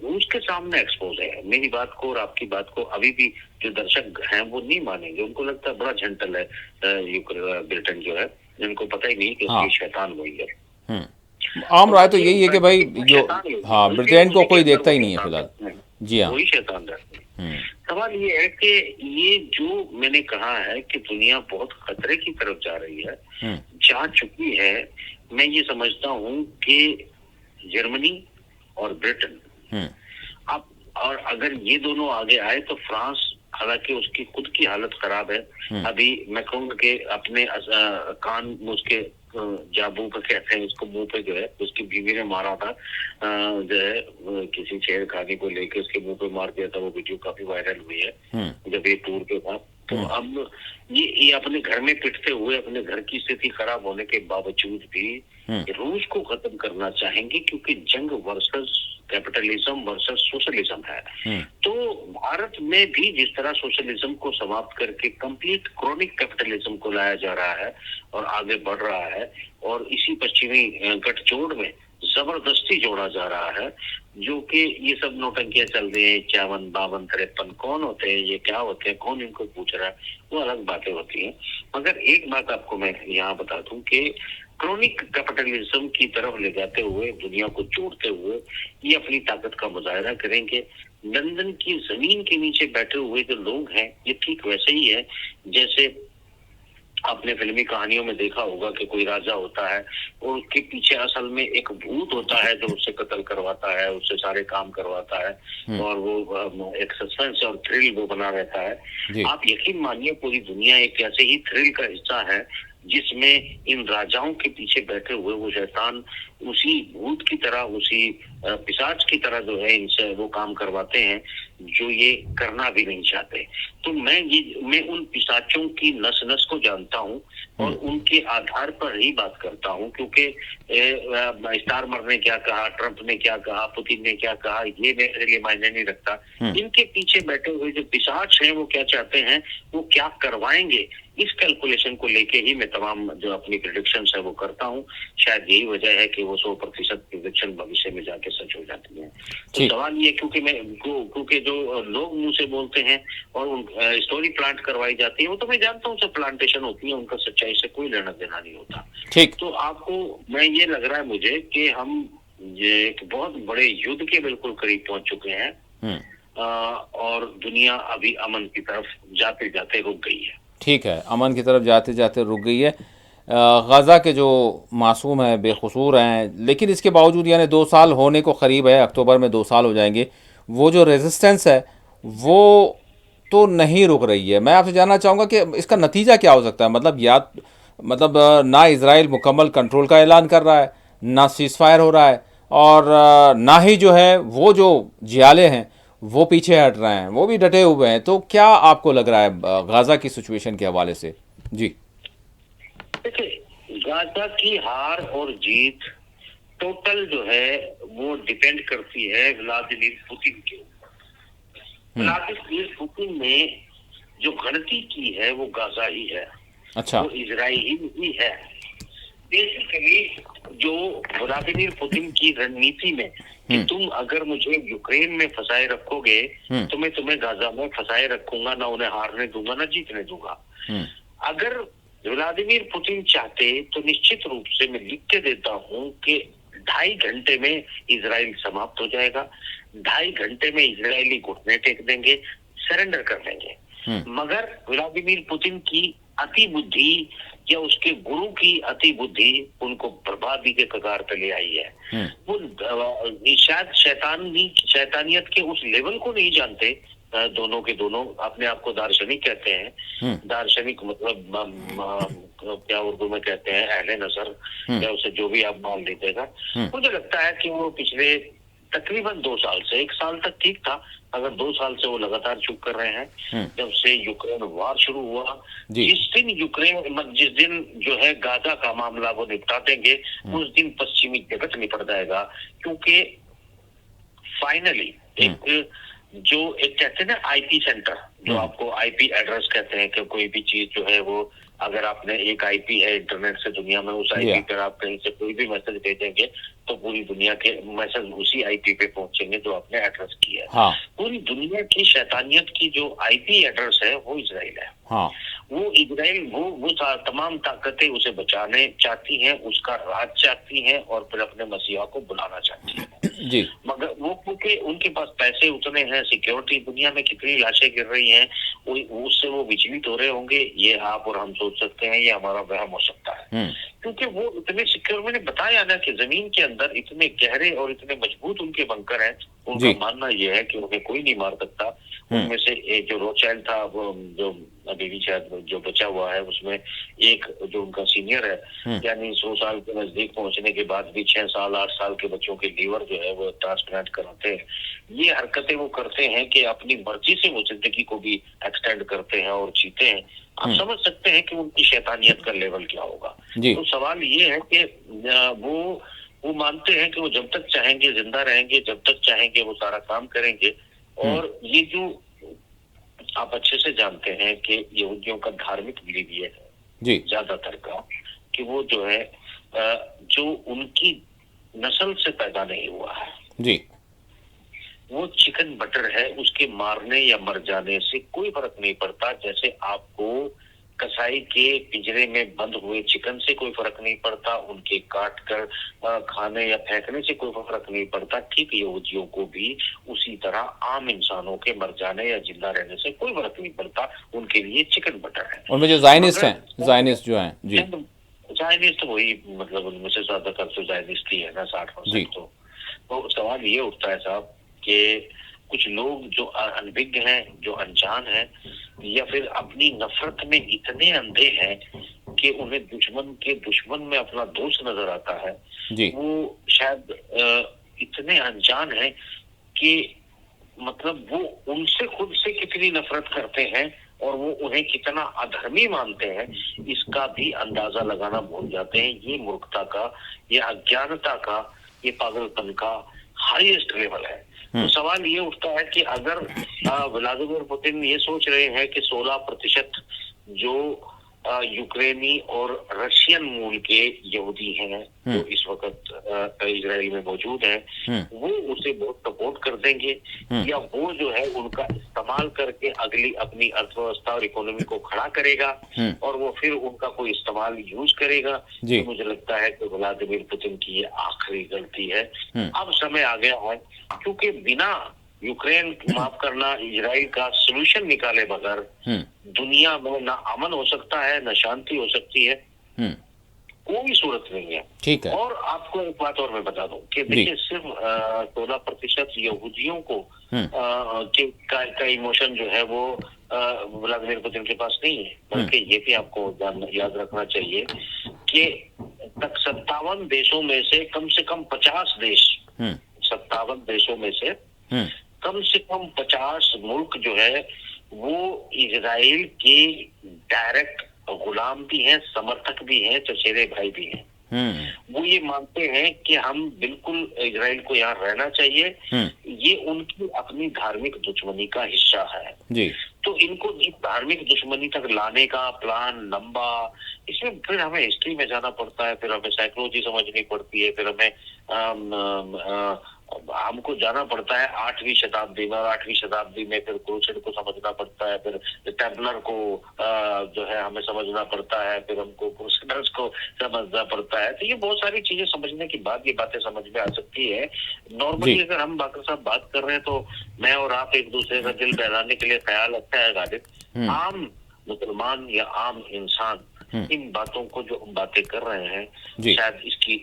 Speaker 2: रूस के सामने एक्सपोज है। मेरी बात को और आपकी बात को अभी भी जो दर्शक हैं वो नहीं मानेंगे, उनको लगता है बड़ा झंटल है ब्रिटेन जो है, जिनको पता ही नहीं कि
Speaker 1: हाँ।
Speaker 2: उसकी शैतान वही है।
Speaker 1: आम
Speaker 2: तो
Speaker 1: राय
Speaker 2: बात
Speaker 1: तो
Speaker 2: ये
Speaker 1: यही है
Speaker 2: होता
Speaker 1: कि
Speaker 2: है
Speaker 1: भाई
Speaker 2: कि वो
Speaker 1: जो,
Speaker 2: शैतान है,
Speaker 1: हाँ,
Speaker 2: उनके
Speaker 1: ब्रिटेन को
Speaker 2: उनके
Speaker 1: कोई
Speaker 2: अंदर
Speaker 1: देखता
Speaker 2: वो
Speaker 1: ही नहीं है
Speaker 2: शैतान
Speaker 1: फिलहाल।
Speaker 2: रहते हैं,
Speaker 1: जी हाँ।
Speaker 2: वही शैतान रहते हैं। सवाल ये है कि ये जो मैंने कहा है कि दुनिया बहुत खतरे की तरफ जा रही है, जा चुकी है। मैं ये समझता हूँ कि जर्मनी और ब्रिटेन, अब और अगर ये दोनों आगे आए तो फ्रांस, हालांकि उसकी खुद की हालत खराब है, अभी मैं कहूँगा कि अपने कान में उसके जाबू पे कहते हैं उसको, मुंह पे जो है उसकी बीवी ने मारा था, जो है किसी छेड़खानी को लेके उसके मुंह पे मार दिया था। वो वीडियो काफी वायरल हुई है जब ये टूर पे था। तो अब ये अपने घर में पिटते हुए, अपने घर की स्थिति खराब होने के बावजूद भी रूस को खत्म करना चाहेंगे, क्योंकि जंग वर्सेस कैपिटलिज्म वर्सेस सोशलिज्म है। तो भारत में भी जिस तरह सोशलिज्म को समाप्त करके कंप्लीट क्रॉनिक कैपिटलिज्म को लाया जा रहा है और आगे बढ़ रहा है, और इसी पश्चिमी गठजोड़ में जबरदस्ती जोड़ा जा रहा है, जो कि ये सब नौटंकियां चल रही है, 51 52 53 कौन होते हैं, ये क्या होते हैं, कौन इनको पूछ रहा है, वो अलग बातें होती हैं। मगर एक बात आपको मैं यहाँ बता दूं कि क्रॉनिक कैपिटलिज्म की तरफ ले जाते हुए, दुनिया को जोड़ते हुए ये अपनी ताकत का मुजाहरा करेंगे। लंदन की जमीन के नीचे बैठे हुए जो लोग हैं, ये ठीक वैसे ही है जैसे आपने फिल्मी कहानियों में देखा होगा कि कोई राजा होता है और उसके पीछे असल में एक भूत होता है जो उससे कत्ल करवाता है, उससे सारे काम करवाता है, और वो एक सस्पेंस और थ्रिल वो बना रहता है। आप यकीन मानिए पूरी दुनिया एक ऐसे ही थ्रिल का हिस्सा है, जिसमें इन राजाओं के पीछे बैठे हुए वो शैतान उसी भूत की तरह, उसी पिशाच की तरह जो है इनसे वो काम करवाते हैं जो ये करना भी नहीं चाहते। तो मैं उन पिशाचों की नस नस को जानता हूँ और उनके आधार पर ही बात करता हूँ, क्योंकि स्टारमर ने क्या कहा, ट्रंप ने क्या कहा, पुतिन ने क्या कहा, ये मेरे लिए मायने नहीं रखता। इनके पीछे बैठे हुए जो पिशाच हैं वो क्या चाहते हैं, वो क्या करवाएंगे, इस कैलकुलेशन को लेके ही मैं तमाम जो अपनी प्रेडिक्शंस है वो करता हूँ। शायद यही वजह है कि वो 100% प्रेडिक्शन भविष्य में जाके सच हो जाती है। तो सवाल ये, क्योंकि जो लोग मुंह से बोलते हैं और स्टोरी प्लांट करवाई जाती है, वो तो मैं जानता हूँ सब प्लांटेशन होती है, उनका सच्चाई से कोई लेना देना नहीं होता।
Speaker 1: ठीक।
Speaker 2: तो आपको मैं ये लग रहा है मुझे कि हम ये एक बहुत बड़े युद्ध के बिल्कुल करीब पहुंच चुके हैं, और दुनिया अभी अमन की तरफ जाते जाते रुक गई है।
Speaker 1: ठीक है, अमन की तरफ जाते जाते रुक गई है। गज़ा के जो मासूम हैं, बेकसूर हैं, लेकिन इसके बावजूद यानी 2 साल होने को करीब है, अक्टूबर में 2 साल हो जाएंगे, वो जो रेजिस्टेंस है वो तो नहीं रुक रही है। मैं आपसे जानना चाहूँगा कि इसका नतीजा क्या हो सकता है। मतलब ना इजराइल मुकम्मल कंट्रोल का ऐलान कर रहा है, ना सीज़ फायर हो रहा है, और ना ही जो है वो जो जियाले हैं वो पीछे हट रहे हैं, वो भी डटे हुए हैं। तो क्या आपको लग रहा है गाज़ा की सिचुएशन के हवाले से? जी
Speaker 2: देखिए, गाजा की हार और जीत टोटल जो है वो डिपेंड करती है व्लादिमीर पुतिन के ऊपर। व्लादिमीर पुतिन ने जो गलती की है वो गाजा ही है।
Speaker 1: अच्छा।
Speaker 2: वो इजराइल ही है। बेसिकली जो व्लादिमीर पुतिन की रणनीति में कि तुम अगर मुझे यूक्रेन में फंसाए रखोगे तो मैं तुम्हें गाजा में फंसाए रखूंगा, ना उन्हें हारने दूंगा ना जीतने दूंगा। अगर व्लादिमीर पुतिन चाहते तो निश्चित रूप से मैं लिख के देता हूँ कि 2.5 घंटे में इजराइल समाप्त हो जाएगा, 2.5 घंटे में इजरायली घुटने टेक देंगे, सरेंडर कर देंगे। मगर व्लादिमीर पुतिन की अति बुद्धि या उसके गुरु की अति बुद्धि उनको बर्बादी के कगार पे ले आई है। वो शायद शैतानियत के उस लेवल को नहीं जानते। दोनों के दोनों अपने आप को दार्शनिक कहते हैं। दार्शनिक मतलब क्या उर्दू में कहते हैं, अहले नजर, या उसे जो भी आप मान लीजिएगा। मुझे लगता है कि वो पिछले तकरीबन 2 साल से, 1 साल तक ठीक था, अगर 2 साल से वो लगातार चुप कर रहे हैं। जब से यूक्रेन वार शुरू हुआ, जिस दिन जो है गाजा का मामला वो निपटा देंगे, उस दिन पश्चिमी जगत निपट जाएगा। क्योंकि फाइनली एक कहते हैं ना आईपी सेंटर, जो आपको आईपी एड्रेस कहते हैं कि कोई भी चीज जो है वो, अगर आपने एक आईपी है इंटरनेट से दुनिया में, उस आईपी पर आप कहीं से कोई भी मैसेज भेजेंगे तो पूरी दुनिया के मैसेज उसी आईपी पे पहुंचेंगे जो आपने एड्रेस किया है।
Speaker 1: हाँ।
Speaker 2: पूरी दुनिया की शैतानियत की जो आईपी एड्रेस है वो इजराइल है।
Speaker 1: हाँ।
Speaker 2: वो इजराइल वो तमाम ताकतें उसे बचाने चाहती हैं, उसका राज चाहती हैं और फिर अपने मसीहा को बुलाना चाहती हैं।
Speaker 1: जी।
Speaker 2: मगर वो क्योंकि उनके पास पैसे उतने हैं, सिक्योरिटी, दुनिया में कितनी लाशें गिर रही हैं, उससे वो विचलित हो रहे होंगे, ये आप और हम सोच सकते हैं, ये हमारा वहम हो सकता है। क्योंकि वो इतने सिक्योर, मैंने बताया ना कि जमीन के अंदर इतने गहरे और इतने मजबूत उनके बंकर हैं। उनका मानना यह है कि उन्हें कोई नहीं मार सकता। उनमें से एक जो रोचैल्ड था, वो जो अभी भी शायद जो बचा हुआ है, उसमें एक जो उनका सीनियर है, यानी 100 साल के नजदीक पहुंचने के बाद भी 6 साल 8 साल के बच्चों के लीवर जो है वो ट्रांसप्लांट कराते हैं। ये हरकतें वो करते हैं कि अपनी मर्जी से वो जिंदगी को भी एक्सटेंड करते हैं और जीते हैं। आप समझ सकते हैं कि उनकी शैतानियत का लेवल क्या होगा। तो सवाल ये है कि वो मानते हैं कि वो जब तक चाहेंगे जिंदा रहेंगे, जब तक चाहेंगे वो सारा काम करेंगे। और ये जो आप अच्छे से जानते हैं कि यहूदियों का धार्मिक बिलीव ये है ज्यादातर का, कि वो जो है जो उनकी नस्ल से पैदा नहीं हुआ है
Speaker 1: जी,
Speaker 2: वो चिकन बटर है, उसके मारने या मर जाने से कोई फर्क नहीं पड़ता। जैसे आपको कसाई के पिंजरे में बंद हुए चिकन से कोई फर्क नहीं पड़ता, उनके काट कर खाने या फेंकने से कोई फर्क नहीं पड़ता, ठीक यहूदियों को भी उसी तरह आम इंसानों के मर जाने या जिंदा रहने से कोई फर्क नहीं पड़ता। उनके लिए चिकन बटर है।
Speaker 1: उनमें जो जायनिस्ट हैं, जायनिस्ट जो हैं जी,
Speaker 2: जायनिस्ट तो वही, मतलब उनमें से ज्यादातर तो जायनिस्ट ही है ना, 60%। तो सवाल ये उठता है साहब कि कुछ लोग जो अनभिज्ञ हैं, जो अनजान हैं, या फिर अपनी नफरत में इतने अंधे हैं कि उन्हें दुश्मन के दुश्मन में अपना दोस्त नजर आता है, वो शायद इतने अनजान हैं कि मतलब वो उनसे खुद से कितनी नफरत करते हैं और वो उन्हें कितना अधर्मी मानते हैं, इसका भी अंदाजा लगाना भूल जाते हैं। ये मूर्खता का, ये अज्ञानता का, ये पागलपन का हाईएस्ट लेवल है। तो सवाल ये उठता है कि अगर व्लादिमीर पुतिन ये सोच रहे हैं कि 16% जो यूक्रेनी और रशियन मूल के यहूदी हैं जो इस वक्त इजराइल में मौजूद हैं, वो उसे बहुत सपोर्ट कर देंगे, या वो जो है उनका इस्तेमाल करके अगली अपनी अर्थव्यवस्था और इकोनॉमी को खड़ा करेगा और वो फिर उनका कोई इस्तेमाल यूज करेगा। तो मुझे लगता है कि व्लादिमीर पुतिन की ये आखिरी गलती है। अब समय आ गया है, क्योंकि बिना यूक्रेन, माफ करना, इजराइल का सोल्यूशन निकाले बगैर दुनिया में ना अमन हो सकता है, ना शांति हो सकती है, कोई सूरत नहीं है।
Speaker 1: ठीक है।
Speaker 2: और आपको एक बात और मैं बता दूं कि देखिए, सिर्फ 16% यहूदियों को का इमोशन जो है वो व्लादिमीर पुतिन के पास नहीं है, बल्कि ये भी आपको याद रखना चाहिए कि 57 देशों में से कम 50 देश, 57 देशों में से कम 50 मुल्क जो है वो इजराइल के डायरेक्ट गुलाम भी हैं, समर्थक भी हैं, चचेरे भाई भी हैं। वो ये मानते हैं कि हम बिल्कुल इजराइल को यहाँ रहना चाहिए। ये उनकी अपनी धार्मिक दुश्मनी का हिस्सा है
Speaker 1: जी।
Speaker 2: तो इनको इस धार्मिक दुश्मनी तक लाने का प्लान लंबा, इसमें फिर हमें हिस्ट्री में जाना पड़ता है, फिर हमें साइकोलॉजी समझनी पड़ती है, फिर हमें हमको जाना पड़ता है 8वीं शताब्दी में, और 8वीं शताब्दी में फिर क्रूसेड को समझना पड़ता है, फिर टेम्पलर को जो है हमें समझना पड़ता है, फिर हमको क्रूसेडर्स को समझना पड़ता है। तो ये बहुत सारी चीजें समझने के बाद ये बातें समझ में आ सकती है। नॉर्मली अगर हम बाकर साहब बात कर रहे हैं तो मैं और आप एक दूसरे का दिल बहलाने के लिए ख्याल रखता है गालिब। आम मुसलमान या आम इंसान इन बातों को जो हम बातें कर रहे हैं, शायद इसकी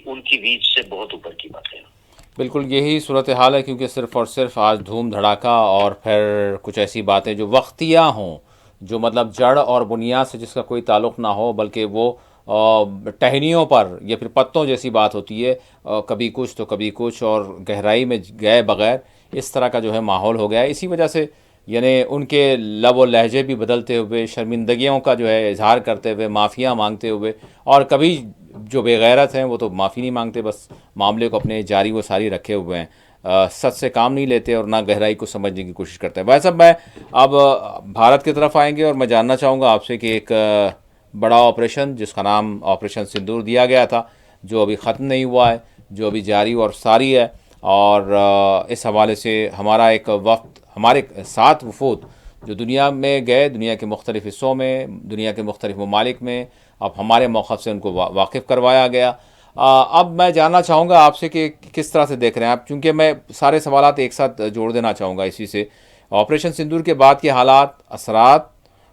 Speaker 2: उनकी रीच से बहुत ऊपर की बातें हैं।
Speaker 1: बिल्कुल यही सूरत हाल है, क्योंकि सिर्फ़ और सिर्फ आज धूम धड़ाका और फिर कुछ ऐसी बातें जो वक्तिया हों, जो मतलब जड़ और बुनियाद से जिसका कोई ताल्लुक़ ना हो, बल्कि वो टहनियों पर या फिर पत्तों जैसी बात होती है, कभी कुछ तो कभी कुछ, और गहराई में गए बगैर इस तरह का जो है माहौल हो गया है। इसी वजह से यानी उनके लब और लहजे भी बदलते हुए, शर्मिंदगियों का जो है इजहार करते हुए, माफ़ियाँ मांगते हुए, और कभी जो बेगैरत हैं वो तो माफ़ी नहीं मांगते, बस मामले को अपने जारी व सारी रखे हुए हैं, सच से काम नहीं लेते और ना गहराई को समझने की कोशिश करते हैं। वैसे मैं अब भारत की तरफ आएंगे और मैं जानना चाहूँगा आपसे कि एक बड़ा ऑपरेशन जिसका नाम ऑपरेशन सिंदूर दिया गया था, जो अभी ख़त्म नहीं हुआ है, जो अभी जारी और सारी है, और इस हवाले से हमारा एक वक्त, हमारे 7 वफूद जो दुनिया में गए, दुनिया के मुख्तलिफ़ हिस्सों में, दुनिया के मुख्तलिफ़ ममालिक में, अब हमारे मौक़िफ़ से उनको वाकिफ़ करवाया गया। अब मैं जानना चाहूँगा आपसे कि किस तरह से देख रहे हैं आप, चूँकि मैं सारे सवालात एक साथ जोड़ देना चाहूँगा इसी से। ऑपरेशन सिंदूर के बाद के हालात, असरात,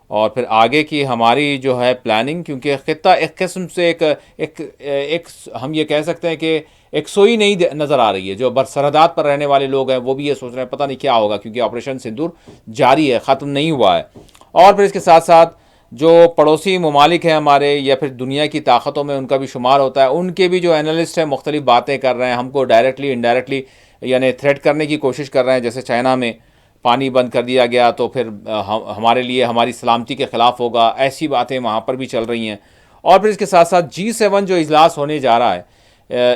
Speaker 1: और फिर आगे की हमारी जो है प्लानिंग, क्योंकि ख़ित्ता एक किस्म से एक हम ये कह सकते हैं कि एक सोई नहीं नज़र आ रही है। जो बरसरहदात पर रहने वाले लोग हैं वो भी ये सोच रहे हैं पता नहीं क्या होगा, क्योंकि ऑपरेशन सिंदूर जारी है, ख़त्म नहीं हुआ है। और फिर इसके साथ साथ जो पड़ोसी ममालिक हैं हमारे, या फिर दुनिया की ताकतों में उनका भी शुमार होता है, उनके भी जो एनालिस्ट हैं मुख्तलिफ बातें कर रहे हैं, हमको डायरेक्टली इनडायरेक्टली यानी थ्रेट करने की कोशिश कर रहे हैं। जैसे चाइना में पानी बंद कर दिया गया तो फिर हमारे लिए हमारी सलामती के ख़िलाफ़ होगा, ऐसी बातें वहाँ पर भी चल रही हैं। और फिर इसके साथ साथ G7 जो इजलास होने जा रहा है,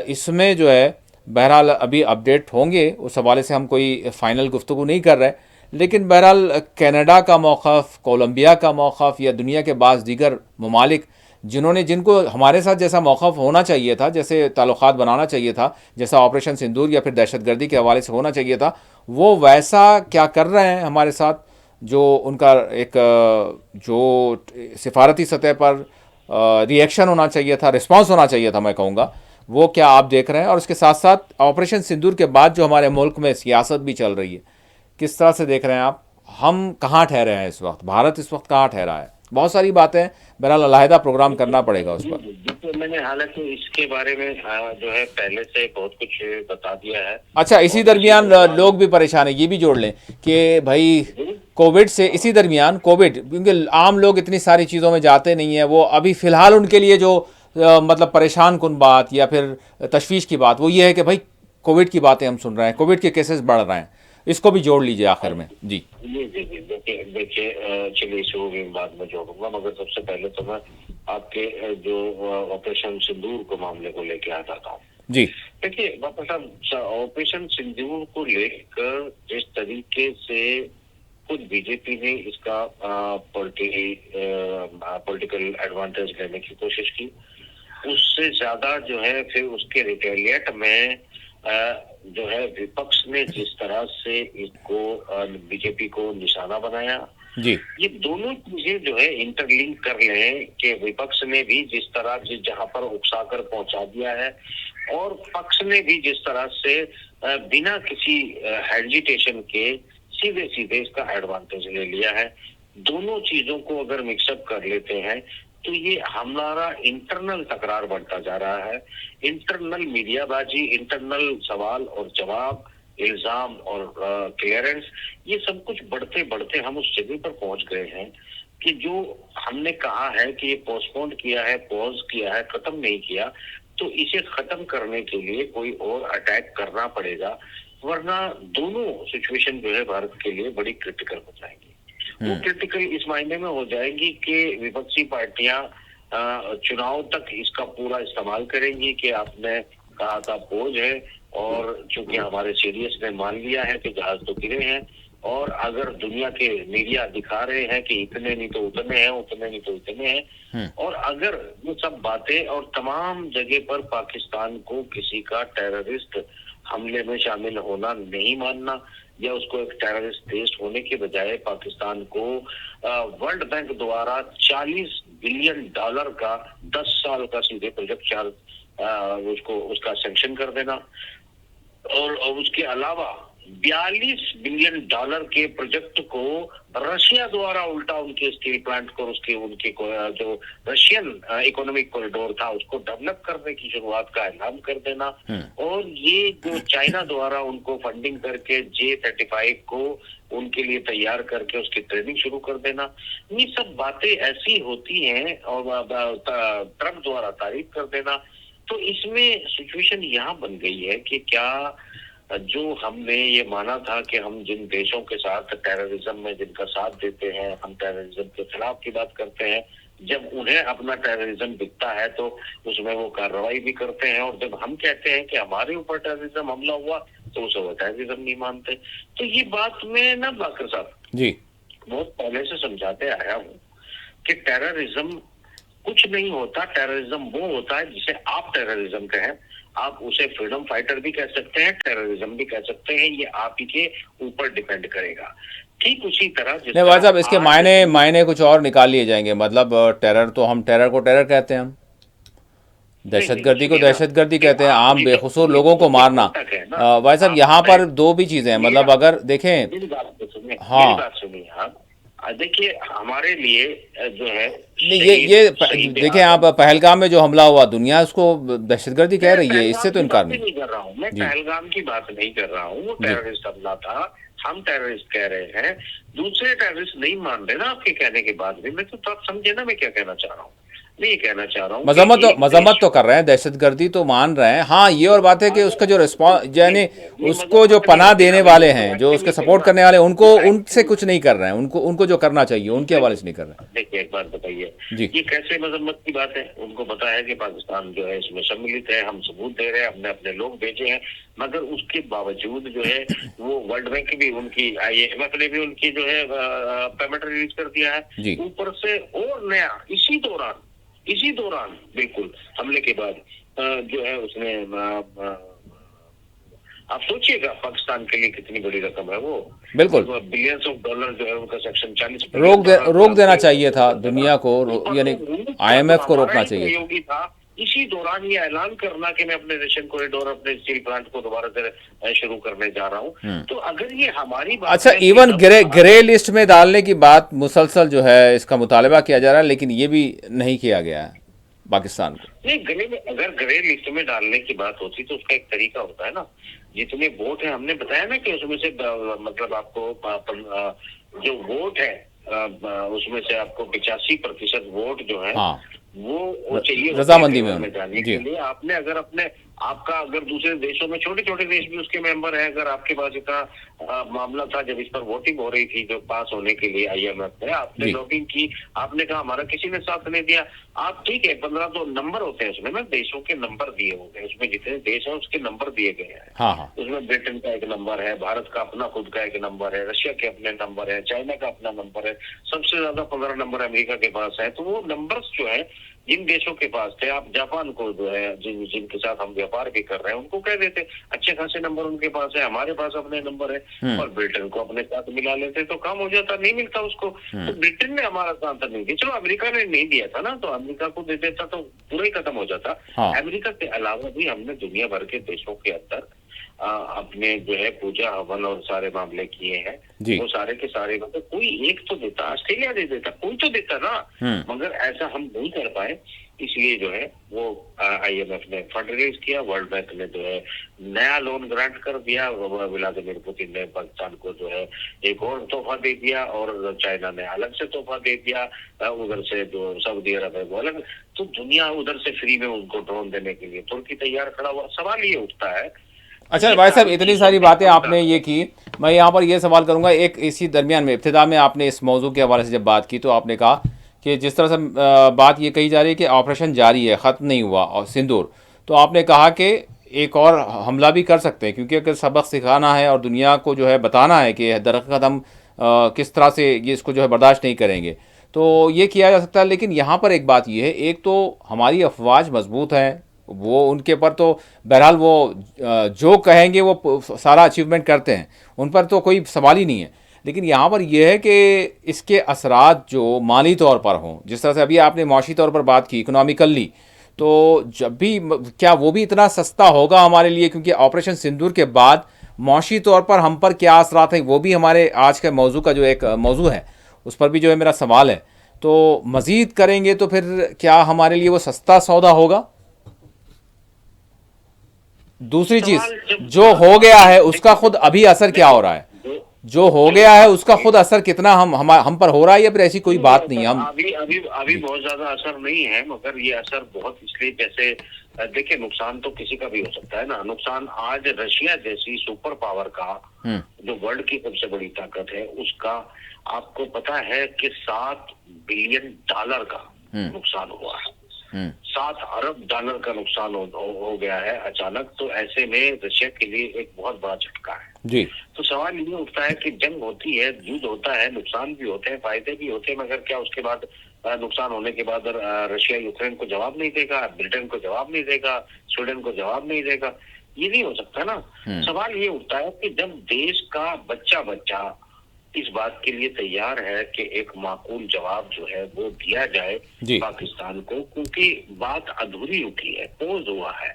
Speaker 1: इसमें जो है बहरहाल अभी अपडेट होंगे, उस हवाले से हम कोई फ़ाइनल गुफ्तगू नहीं कर रहे, लेकिन बहरहाल कनाडा का मौक़िफ़, कोलंबिया का मौक़िफ़, या दुनिया के बाज़ दीगर ममालिक जिनको हमारे साथ जैसा मौक़िफ़ होना चाहिए था, जैसे ताल्लुक़ात बनाना चाहिए था, जैसा ऑपरेशन सिंदूर या फिर दहशतगर्दी के हवाले से होना चाहिए था, वो वैसा क्या कर रहे हैं हमारे साथ, जो उनका एक जो सिफारती सतह पर रिएक्शन होना चाहिए था, रिस्पांस होना चाहिए था, मैं कहूँगा, वो क्या आप देख रहे हैं? और इसके साथ साथ ऑपरेशन सिंदूर के बाद जो हमारे मुल्क में सियासत भी चल रही है, किस तरह से देख रहे हैं आप? हम कहाँ ठहरे हैं इस वक्त, भारत इस वक्त कहाँ ठहरा है? बहुत सारी बातें, बहरहाल अलहदा प्रोग्राम करना पड़ेगा उस पर।
Speaker 2: तो मैंने हालांकि इसके बारे में जो है पहले से बहुत कुछ बता दिया है।
Speaker 1: अच्छा, इसी दरमियान लोग भी परेशान है, ये भी जोड़ लें कि भाई कोविड से, इसी दरमियान कोविड, क्योंकि आम लोग इतनी सारी चीज़ों में जाते नहीं हैं, वो अभी फ़िलहाल उनके लिए जो मतलब परेशान कुन बात या फिर तशवीश की बात वो ये है कि भाई कोविड की बातें हम सुन रहे हैं, कोविड के केसेस बढ़ रहे हैं, इसको भी जोड़ लीजिए आखिर में। जी
Speaker 2: देखिए देखिए, चलिए इसको भी बाद में जोड़ूंगा, मगर सबसे पहले तो मैं आपके जो ऑपरेशन सिंदूर को मामले को लेके आ जाता हूँ।
Speaker 1: जी
Speaker 2: देखिए डॉक्टर साहब, ऑपरेशन सिंदूर को लेकर जिस तरीके से खुद बीजेपी ने इसका पॉलिटिकल एडवांटेज लेने की कोशिश की, उससे ज्यादा जो है फिर उसके रिटेलिएट में जो है विपक्ष ने जिस तरह से इसको बीजेपी को निशाना बनाया,
Speaker 1: जी
Speaker 2: ये दोनों चीजें जो है इंटरलिंक कर लें कि विपक्ष ने भी जिस तरह जहां पर उकसाकर पहुंचा दिया है, और पक्ष ने भी जिस तरह से बिना किसी हेजिटेशन के सीधे सीधे इसका एडवांटेज ले लिया है, दोनों चीजों को अगर मिक्सअप कर लेते हैं तो ये हमारा इंटरनल तकरार बढ़ता जा रहा है। इंटरनल मीडियाबाजी, इंटरनल सवाल और जवाब, इल्जाम और क्लियरेंस, ये सब कुछ बढ़ते बढ़ते हम उस जगह पर पहुंच गए हैं कि जो हमने कहा है कि ये पोस्टपोन किया है, पॉज किया है, खत्म नहीं किया, तो इसे खत्म करने के लिए कोई और अटैक करना पड़ेगा, वरना दोनों सिचुएशन जो है भारत के लिए बड़ी क्रिटिकल हो जाएंगी। वो क्रिटिकल इस मायने में हो जाएगी कि विपक्षी पार्टियां चुनाव तक इसका पूरा इस्तेमाल करेंगी कि आपने कहा था पोज है, और चूंकि हमारे सीडीएस ने मान लिया है कि जहाज तो गिरे हैं, और अगर दुनिया के मीडिया दिखा रहे हैं कि इतने नहीं तो उतने हैं, उतने नहीं तो इतने हैं, और अगर ये सब बातें और तमाम जगह पर पाकिस्तान को किसी का टेररिस्ट हमले में शामिल होना नहीं मानना, या उसको एक टेररिस्ट देश होने के बजाय पाकिस्तान को वर्ल्ड बैंक द्वारा $40 बिलियन का 10 साल का सीधे प्रोजेक्ट चार्ज उसका सैंक्शन कर देना, और उसके अलावा $42 बिलियन के प्रोजेक्ट को रशिया द्वारा उल्टा उनके स्टील प्लांट को जो रशियन इकोनॉमिक कॉरिडोर था उसको डेवलप करने की शुरुआत का ऐलान कर देना, और ये जो चाइना द्वारा उनको फंडिंग करके J-35 को उनके लिए तैयार करके उसकी ट्रेनिंग शुरू कर देना, ये सब बातें ऐसी होती हैं, और ट्रम्प द्वारा तारीफ कर देना। तो इसमें सिचुएशन यहाँ बन गई है कि क्या जो हमने ये माना था कि हम जिन देशों के साथ टेररिज्म में जिनका साथ देते हैं, हम टेररिज्म के खिलाफ की बात करते हैं, जब उन्हें अपना टेररिज्म दिखता है तो उसमें वो कार्रवाई भी करते हैं, और जब हम कहते हैं कि हमारे ऊपर टेररिज्म हमला हुआ तो उसे वो टेररिज्म नहीं मानते। तो ये बात मैं ना बाकर साहब
Speaker 1: जी
Speaker 2: बहुत पहले से समझाते आया हूँ कि टेररिज्म कुछ नहीं होता। टेररिज्म वो होता है जिसे आप टेररिज्म कहें, आप उसे फ्रीडम फाइटर भी कह सकते हैं, टेररिज्म भी कह सकते हैं, ये आप ही के ऊपर डिपेंड करेगा। ठीक उसी तरह
Speaker 1: नहीं भाई साहब, इसके मायने कुछ और निकाल लिए जाएंगे। मतलब टेरर तो हम टेरर को टेरर कहते हैं, हम दहशतगर्दी को दहशतगर्दी कहते हैं, आम बेखुसूर लोगों को मारना। भाई साहब यहाँ पर दो भी चीजें हैं, मतलब अगर देखें,
Speaker 2: हाँ बात सुनिए आप, देखिए हमारे लिए जो है
Speaker 1: नहीं ये देखिए आप, पहलगाम में जो हमला हुआ दुनिया उसको दहशतगर्दी कह रही है, इससे तो इनकार
Speaker 2: नहीं कर रहा हूँ मैं, पहलगाम की बात नहीं कर रहा हूँ, वो टेररिस्ट हमला था, हम टेररिस्ट कह रहे हैं, दूसरे टेररिस्ट नहीं मान रहे ना आपके कहने के बाद भी। मैं तो आप समझे ना मैं क्या कहना चाह रहा हूँ। मैं ये कहना चाह रहा हूँ
Speaker 1: मजम्मत तो कर रहे हैं, दहशतगर्दी तो मान रहे हैं। हाँ ये और बात है कि उसका जो रिस्पॉन्स, यानी उसको जो पनाह देने वाले हैं, जो उसके सपोर्ट करने वाले, उनको उनसे कुछ नहीं कर रहे हैं, उनको जो करना चाहिए उनके हवाले से नहीं कर रहे हैं।
Speaker 2: देखिए एक बात बताइए, ये कैसे मजम्मत की बात है? उनको पता है कि पाकिस्तान जो है इसमें सम्मिलित है, हम सबूत दे रहे हैं, हमने अपने लोग भेजे हैं, मगर उसके बावजूद जो है वो वर्ल्ड बैंक भी उनकी, IMF ने भी उनकी जो है पेमेंट रिलीज कर दिया है, ऊपर से और नया इसी दौरान बिल्कुल हमले के बाद जो है उसने, आप सोचिएगा पाकिस्तान के लिए कितनी बड़ी रकम है वो,
Speaker 1: बिल्कुल
Speaker 2: $बिलियंस जो है उनका सेक्शन 40
Speaker 1: रोक देना चाहिए था दुनिया को, यानी IMF को रोकना चाहिए
Speaker 2: था। इसी दौरान ये ऐलान करना कि मैं अपने रेशन कॉरिडोर, अपने स्टील प्लांट को दोबारा से शुरू करने जा रहा हूँ। तो अगर ये हमारी बात,
Speaker 1: अच्छा इवन ग्रे लिस्ट में डालने की बात मुसलसल जो है इसका मुतालबा किया जा रहा है, लेकिन ये भी नहीं किया गया है पाकिस्तान को।
Speaker 2: नहीं, अगर ग्रे लिस्ट में डालने की बात होती तो उसका एक तरीका होता है ना, जितने वोट है हमने बताया ना कि उसमें से मतलब आपको जो वोट है उसमें से आपको 85% वोट जो है वो चाहिए
Speaker 1: रजामंदी में
Speaker 2: जाने के लिए। आपने अगर आपका अगर दूसरे देशों में छोटे छोटे देश भी उसके मेंबर है, अगर आपके पास इतना मामला था जब इस पर वोटिंग हो रही थी जो पास होने के लिए IMF में, आपने लॉबिंग की, आपने कहा हमारा किसी ने साथ नहीं दिया, आप ठीक है 15 तो नंबर होते हैं उसमें ना, देशों के नंबर दिए होते हैं उसमें, जितने देश है उसके नंबर दिए गए हैं। उसमें ब्रिटेन का एक नंबर है, भारत का अपना खुद का एक नंबर है, रशिया के अपने नंबर है, चाइना का अपना नंबर है, सबसे ज्यादा 15 नंबर अमेरिका के पास है। तो वो नंबर्स जो है जिन देशों के पास थे, आप जापान को जो है जिनके साथ हम व्यापार भी कर रहे हैं उनको कह देते अच्छे खासे नंबर उनके पास है, हमारे पास अपने नंबर है, और ब्रिटेन को अपने साथ मिला लेते तो काम हो जाता, नहीं मिलता उसको। तो ब्रिटेन ने हमारा साथ नहीं दिया, चलो अमेरिका ने नहीं दिया था ना, तो अमेरिका को दे देता तो पूरा ही खत्म हो जाता। अमेरिका के अलावा भी हमने दुनिया भर के देशों के अंदर अपने जो है पूजा हवन और सारे मामले किए हैं, वो सारे के सारे, मतलब कोई एक तो देता, ऑस्ट्रेलिया दे देता, कोई तो देता ना, मगर ऐसा हम नहीं कर पाए, इसलिए जो है वो IMF ने फंड रिलीज किया, वर्ल्ड बैंक ने जो है नया लोन ग्रांट कर दिया, व्लादिमीर पुतिन ने पाकिस्तान को जो है एक और तोहफा दे दिया, और चाइना ने अलग से तोहफा दे दिया, उधर से जो सऊदी अरब है वो अलग, तो दुनिया उधर से फ्री में उनको ड्रोन देने के लिए तुर्की तैयार खड़ा हुआ। सवाल ये उठता है।
Speaker 1: अच्छा भाई साहब, इतनी सारी बातें आपने ये की, मैं यहाँ पर ये सवाल करूँगा, एक इसी दरमियान में इब्तिदा में आपने इस मौजू के हवाले से जब बात की तो आपने कहा कि जिस तरह से बात ये कही जा रही है कि ऑपरेशन जारी है, ख़त्म नहीं हुआ और सिंदूर, तो आपने कहा कि एक और हमला भी कर सकते हैं, क्योंकि अगर सबक सिखाना है और दुनिया को जो है बताना है कि दरअसल हम किस तरह से ये इसको जो है बर्दाश्त नहीं करेंगे, तो ये किया जा सकता है। लेकिन यहाँ पर एक बात ये है, एक तो हमारी अफवाज मजबूत है, वो उनके पर तो बहरहाल वो जो कहेंगे वो सारा अचीवमेंट करते हैं, उन पर तो कोई सवाल ही नहीं है। लेकिन यहाँ पर यह है कि इसके असरात जो माली तौर पर हों, जिस तरह से अभी आपने माशी तौर पर बात की इकोनॉमिकली, तो जब भी क्या वो भी इतना सस्ता होगा हमारे लिए, क्योंकि ऑपरेशन सिंदूर के बाद मौशी तौर पर हम पर क्या असरात है, वो भी हमारे आज के मौजू का जो एक मौजू है उस पर भी जो है मेरा सवाल है। तो मज़ीद करेंगे तो फिर क्या हमारे लिए वो सस्ता सौदा होगा? दूसरी चीज़,
Speaker 2: सवाल जब
Speaker 1: जो हो गया है उसका
Speaker 2: देखिए
Speaker 1: खुद अभी असर क्या हो
Speaker 2: देखिए
Speaker 1: रहा है?
Speaker 2: जो
Speaker 1: जो हो
Speaker 2: जो
Speaker 1: गया है उसका
Speaker 2: आपके
Speaker 1: खुद असर कितना हम पर हो रहा है, या फिर ऐसी कोई
Speaker 2: नहीं,
Speaker 1: बात नहीं है
Speaker 2: असर
Speaker 1: हम?
Speaker 2: अभी अभी अभी
Speaker 1: जी।
Speaker 2: बहुत ज्यादा असर नहीं है, मगर ये असर बहुत इसलिए जैसे देखिए नुकसान तो किसी का भी हो सकता है ना। नुकसान आज रशिया जैसी सुपर पावर का,
Speaker 1: हम्म।
Speaker 2: जो वर्ल्ड की सबसे बड़ी ताकत है, उसका आपको पता है कि $7 बिलियन का
Speaker 1: हम्म।
Speaker 2: नुकसान हुआ है।
Speaker 1: हम्म।
Speaker 2: $7 अरब का नुकसान हो गया है अचानक। तो ऐसे में रशिया के लिए एक बहुत बड़ा झटका है।
Speaker 1: जी।
Speaker 2: तो सवाल ये उठता है कि जंग होती है, युद्ध होता है, नुकसान भी होते हैं, फायदे भी होते हैं, मगर क्या उसके बाद नुकसान होने के बाद रशिया यूक्रेन को जवाब नहीं देगा, ब्रिटेन को जवाब नहीं देगा, स्वीडन को जवाब नहीं देगा? ये नहीं हो सकता ना। सवाल ये उठता है कि जब देश का बच्चा बच्चा इस बात के लिए तैयार है कि एक माकूल जवाब जो है वो दिया जाए
Speaker 1: जी।
Speaker 2: पाकिस्तान को, क्योंकि बात अधूरी उठी है, पोज हुआ है,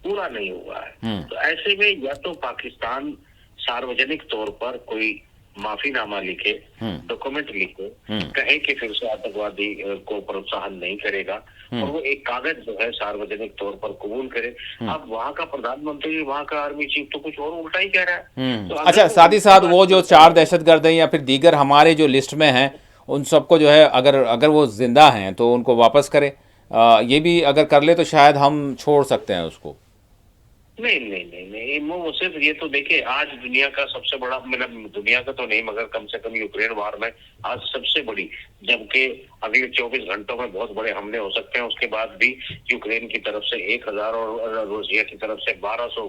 Speaker 2: पूरा नहीं हुआ है। तो ऐसे में या तो पाकिस्तान सार्वजनिक तौर पर कोई माफीनामा लिखे, डॉक्यूमेंट लिखे, कहे कि फिर से आतंकवादी को प्रोत्साहन नहीं करेगा, और वो एक कागज जो है सार्वजनिक तौर पर कबूल करे। अब वहाँ का प्रधानमंत्री, वहाँ का आर्मी चीफ तो कुछ और उल्टा ही कह रहा है। तो अगर
Speaker 1: अच्छा,
Speaker 2: वो
Speaker 1: साथ ही
Speaker 2: उल्टी
Speaker 1: साथ
Speaker 2: बात
Speaker 1: वो जो
Speaker 2: करता
Speaker 1: 4
Speaker 2: है,
Speaker 1: दहशतगर्द हैं या फिर दीगर हमारे जो लिस्ट में हैं, उन सबको जो है अगर अगर वो जिंदा हैं तो उनको वापस करे, ये भी अगर कर ले तो शायद हम छोड़ सकते हैं उसको।
Speaker 2: नहीं नहीं नहीं नहीं, वो सिर्फ ये तो देखिए, आज दुनिया का सबसे बड़ा, मतलब दुनिया का तो नहीं मगर कम से कम यूक्रेन वार में आज सबसे बड़ी, जबकि अगले 24 घंटों में बहुत बड़े हमले हो सकते हैं, उसके बाद भी यूक्रेन की तरफ से 1000 और रूसिया की तरफ से 1200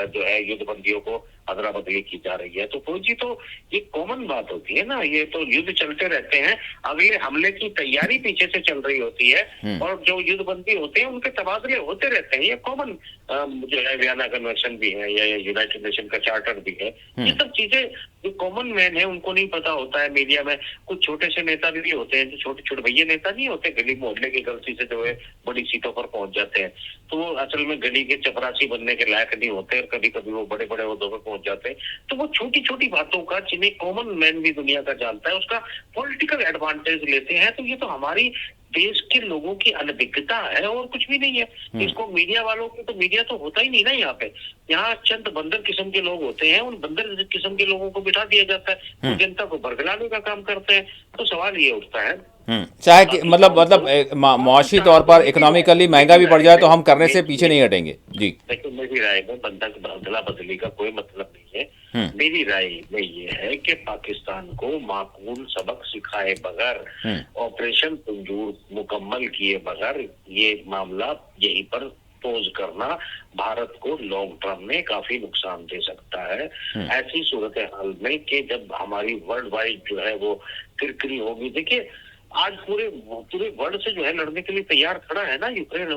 Speaker 2: जो है युद्धबंदियों को अदला बदली की जा रही है। तो फौजी तो ये कॉमन बात होती है ना, ये तो युद्ध चलते रहते हैं, अगले हमले की तैयारी पीछे से चल रही होती है, और जो युद्धबंदी होते हैं उनके तबादले होते रहते हैं। ये कॉमन जो है वियना कन्वेंशन भी है, या यूनाइटेड नेशन का चार्टर भी है। ये सब चीजें जो कॉमन मैन है उनको नहीं पता होता है। मीडिया में कुछ छोटे से नेता भी होते हैं, जो छोटे छोटे भैया नेता नहीं होते, गली मोहल्ले की गलती से जो है बड़ी सीटों पर पहुंच जाते हैं, तो वो असल में गली के चपरासी बनने के लायक नहीं होते, और कभी कभी वो बड़े बड़े ओहदों पर पहुंच जाते हैं। तो वो छोटी छोटी बातों का, जिन्हें कॉमन मैन भी दुनिया का जानता है, उसका पॉलिटिकल एडवांटेज लेते हैं। तो ये तो हमारी देश के लोगों की अनभिज्ञता है और कुछ भी नहीं है। इसको मीडिया वालों को, तो मीडिया तो होता ही नहीं ना यहाँ पे। यहाँ चंद बंदर किस्म के लोग होते हैं, उन बंदर किस्म के लोगों को बिठा दिया जाता है, वो जनता को भड़कलाने का काम करते हैं। तो सवाल ये उठता है,
Speaker 1: चाहे कि मुआशी तौर पर इकोनॉमिकली महंगा भी पड़ जाए तो हम करने से पीछे नहीं हटेंगे। जी।
Speaker 2: देखिए मेरी राय में बंदा बदला बदली का कोई मतलब नहीं है। मेरी राय में ये है कि पाकिस्तान को माकूल सबक सिखाए बगैर, ऑपरेशन सिंदूर मुकम्मल किए बगैर ये मामला यहीं पर पोज करना भारत को लॉन्ग टर्म में काफी नुकसान दे सकता है। ऐसी सूरत हाल में कि जब हमारी वर्ल्ड वाइड जो है वो किरकिरी होगी। देखिए आज पूरे पूरे वर्ल्ड से जो है लड़ने के लिए तैयार खड़ा है ना यूक्रेन,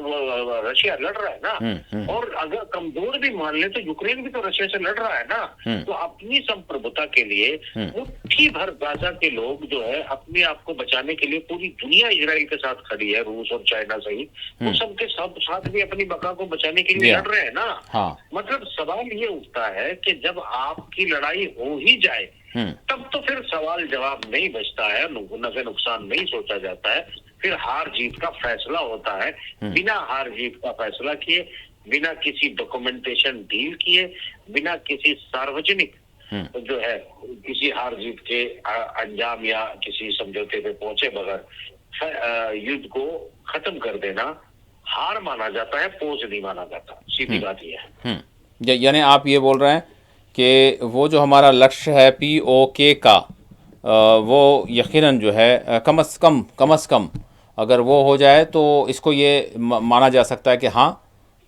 Speaker 2: रशिया लड़ रहा है ना। और अगर कमजोर भी मान ले तो यूक्रेन भी तो रशिया से लड़ रहा है ना। तो अपनी संप्रभुता के लिए मुट्ठी भर गाजा के लोग जो है अपने आप को बचाने के लिए पूरी दुनिया इजराइल के साथ खड़ी है, रूस और चाइना सहित, वो सबके साथ भी अपनी बका को बचाने के लिए लड़ रहे हैं ना। मतलब सवाल ये उठता है कि जब आपकी लड़ाई हो ही जाए तब तो फिर सवाल जवाब नहीं बचता है, नफे नुकसान नहीं सोचा जाता है, फिर हार जीत का फैसला होता है। बिना हार जीत का फैसला किए, बिना किसी डॉक्यूमेंटेशन डील किए, बिना किसी सार्वजनिक जो है किसी हार जीत के अंजाम या किसी समझौते पे पहुंचे बगैर युद्ध को खत्म कर देना हार माना जाता है, पोज नहीं माना जाता। सीधी बात यह है।
Speaker 1: यानी आप ये बोल रहे हैं कि वो जो हमारा लक्ष्य है POK का, वो यकीनन जो है कम अज़ कम अगर वो हो जाए तो इसको ये माना जा सकता है कि हाँ,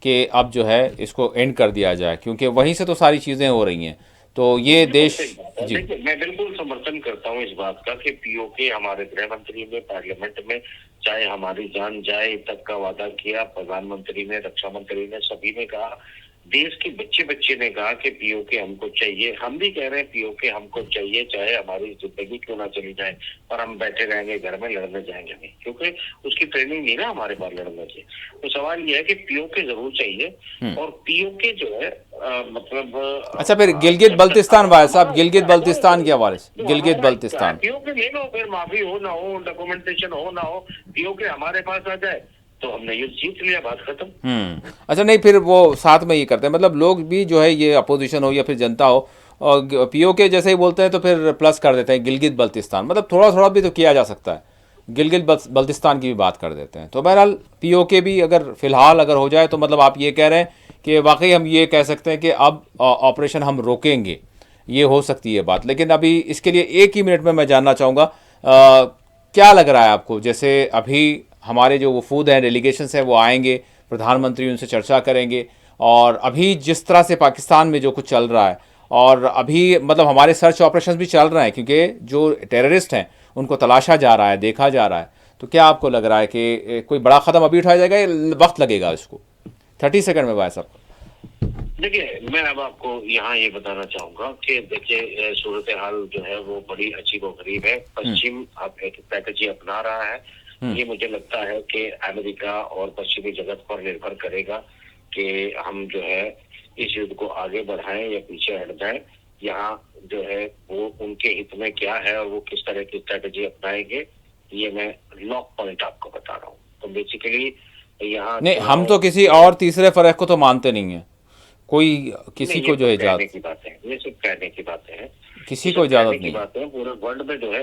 Speaker 1: कि अब जो है इसको एंड कर दिया जाए, क्योंकि वहीं से तो सारी चीज़ें हो रही हैं। तो ये देश जी।
Speaker 2: देखिए मैं बिल्कुल समर्थन करता हूँ इस बात का कि POK, हमारे गृह मंत्री ने पार्लियामेंट में चाहे हमारी जान जाए तक का वादा किया, प्रधानमंत्री ने, रक्षा मंत्री ने, सभी ने कहा, देश के बच्चे बच्चे ने कहा कि POK हमको चाहिए। हम भी कह रहे हैं POK हमको चाहिए, चाहे हमारी जिंदगी क्यों ना चली जाए, पर हम बैठे रहेंगे घर में, लड़ने जाएंगे नहीं, क्योंकि उसकी ट्रेनिंग नहीं ना हमारे पास लड़ने की। तो सवाल यह है कि POK जरूर चाहिए, और POK जो है मतलब
Speaker 1: अच्छा, फिर गिलगित बल्तिस्तान भाई साहब, गिलगित बल्तिस्तान के हवाले से, गिलगित बल्तिस्तान।
Speaker 2: पीओके ले लो, फिर माफी हो ना हो, डॉक्यूमेंटेशन हो ना हो, पीओके हमारे पास आ जाए तो हमने युद्ध जीत लिया, बात खत्म।
Speaker 1: अच्छा, नहीं फिर वो साथ में ये करते हैं, मतलब लोग भी जो है ये अपोजिशन हो या फिर जनता हो, और पीओके जैसे ही बोलते हैं तो फिर प्लस कर देते हैं गिलगित बल्तिस्तान, मतलब थोड़ा थोड़ा भी तो किया जा सकता है, गिलगित बल्तिस्तान की भी बात कर देते हैं। तो बहरहाल पीओके भी अगर फिलहाल अगर हो जाए तो मतलब आप ये कह रहे हैं कि वाकई हम ये कह सकते हैं कि अब ऑपरेशन हम रोकेंगे, ये हो सकती है बात। लेकिन अभी इसके लिए एक ही मिनट में मैं जानना चाहूँगा, क्या लग रहा है आपको, जैसे अभी हमारे जो वफूद हैं, डेलीगेशंस हैं, वो आएंगे, प्रधानमंत्री उनसे चर्चा करेंगे, और अभी जिस तरह से पाकिस्तान में जो कुछ चल रहा है, और अभी मतलब हमारे सर्च ऑपरेशन भी चल रहे हैं क्योंकि जो टेररिस्ट हैं उनको तलाशा जा रहा है, देखा जा रहा है, तो क्या आपको लग रहा है कि कोई बड़ा कदम अभी उठाया जाएगा या वक्त लगेगा इसको? 30 सेकंड में भाई साहब।
Speaker 2: देखिए, मैं अब आपको यहाँ ये बताना चाहूंगा कि देखिए, सूरत हाल जो है वो बड़ी अजीब और गरीब है। पश्चिम अब एक स्ट्रैटेजी अपना रहा है। ये मुझे लगता है कि अमेरिका और पश्चिमी जगत पर निर्भर करेगा कि हम जो है इस युद्ध को आगे बढ़ाएं या पीछे हट जाएं। यहाँ जो है वो उनके हित में क्या है और वो किस तरह की स्ट्रैटेजी अपनाएंगे, ये मैं लॉक पॉइंट आपको बता रहा हूँ। तो बेसिकली यहाँ
Speaker 1: नहीं, हम तो किसी और तीसरे फर्क को तो मानते नहीं है, कोई किसी को जो है
Speaker 2: कहने
Speaker 1: इजाजत,
Speaker 2: की बातें हैं, ये सब कहने की बातें हैं,
Speaker 1: किसी
Speaker 2: ये
Speaker 1: को
Speaker 2: सब कहने
Speaker 1: इजाजत
Speaker 2: की
Speaker 1: नहीं।
Speaker 2: बातें हैं। पूरे वर्ल्ड में जो है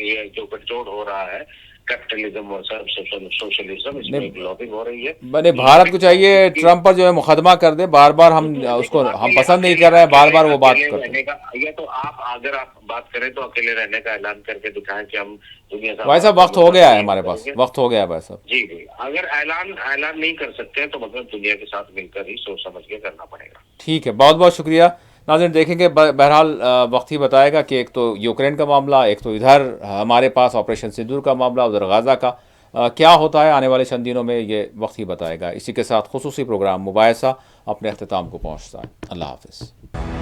Speaker 2: ये जो गठजोड़ हो रहा है, कैपिटलिज्म और सोशलिज्म, इसमें
Speaker 1: नहीं,
Speaker 2: एक लॉबिंग हो रही है।
Speaker 1: बने भारत को चाहिए ट्रंप पर जो है मुकदमा कर दे, बार बार हम उसको हम पसंद नहीं कर रहे हैं, बार बार वो बात
Speaker 2: अकेले
Speaker 1: करते हैं।
Speaker 2: रहने का, या तो आप अगर आप बात करें तो अकेले रहने का ऐलान करके दिखाएं कि हम दुनिया से
Speaker 1: भाई साहब, वक्त हो गया है हमारे पास, वक्त हो गया है भाई साहब।
Speaker 2: जी जी, अगर ऐलान नहीं कर सकते हैं तो मतलब दुनिया के साथ मिलकर ही सोच समझ के करना पड़ेगा।
Speaker 1: ठीक है, बहुत बहुत शुक्रिया। नाज़रीन देखेंगे, बहरहाल वक्त ही बताएगा कि एक तो यूक्रेन का मामला, एक तो इधर हमारे पास ऑपरेशन सिंदूर का मामला, उधर गाज़ा का क्या होता है आने वाले चंद दिनों में, ये वक्त ही बताएगा। इसी के साथ खुसूसी प्रोग्राम मुबाहिसा अपने अख्तिताम को पहुँचता है। अल्लाह हाफ़िज़।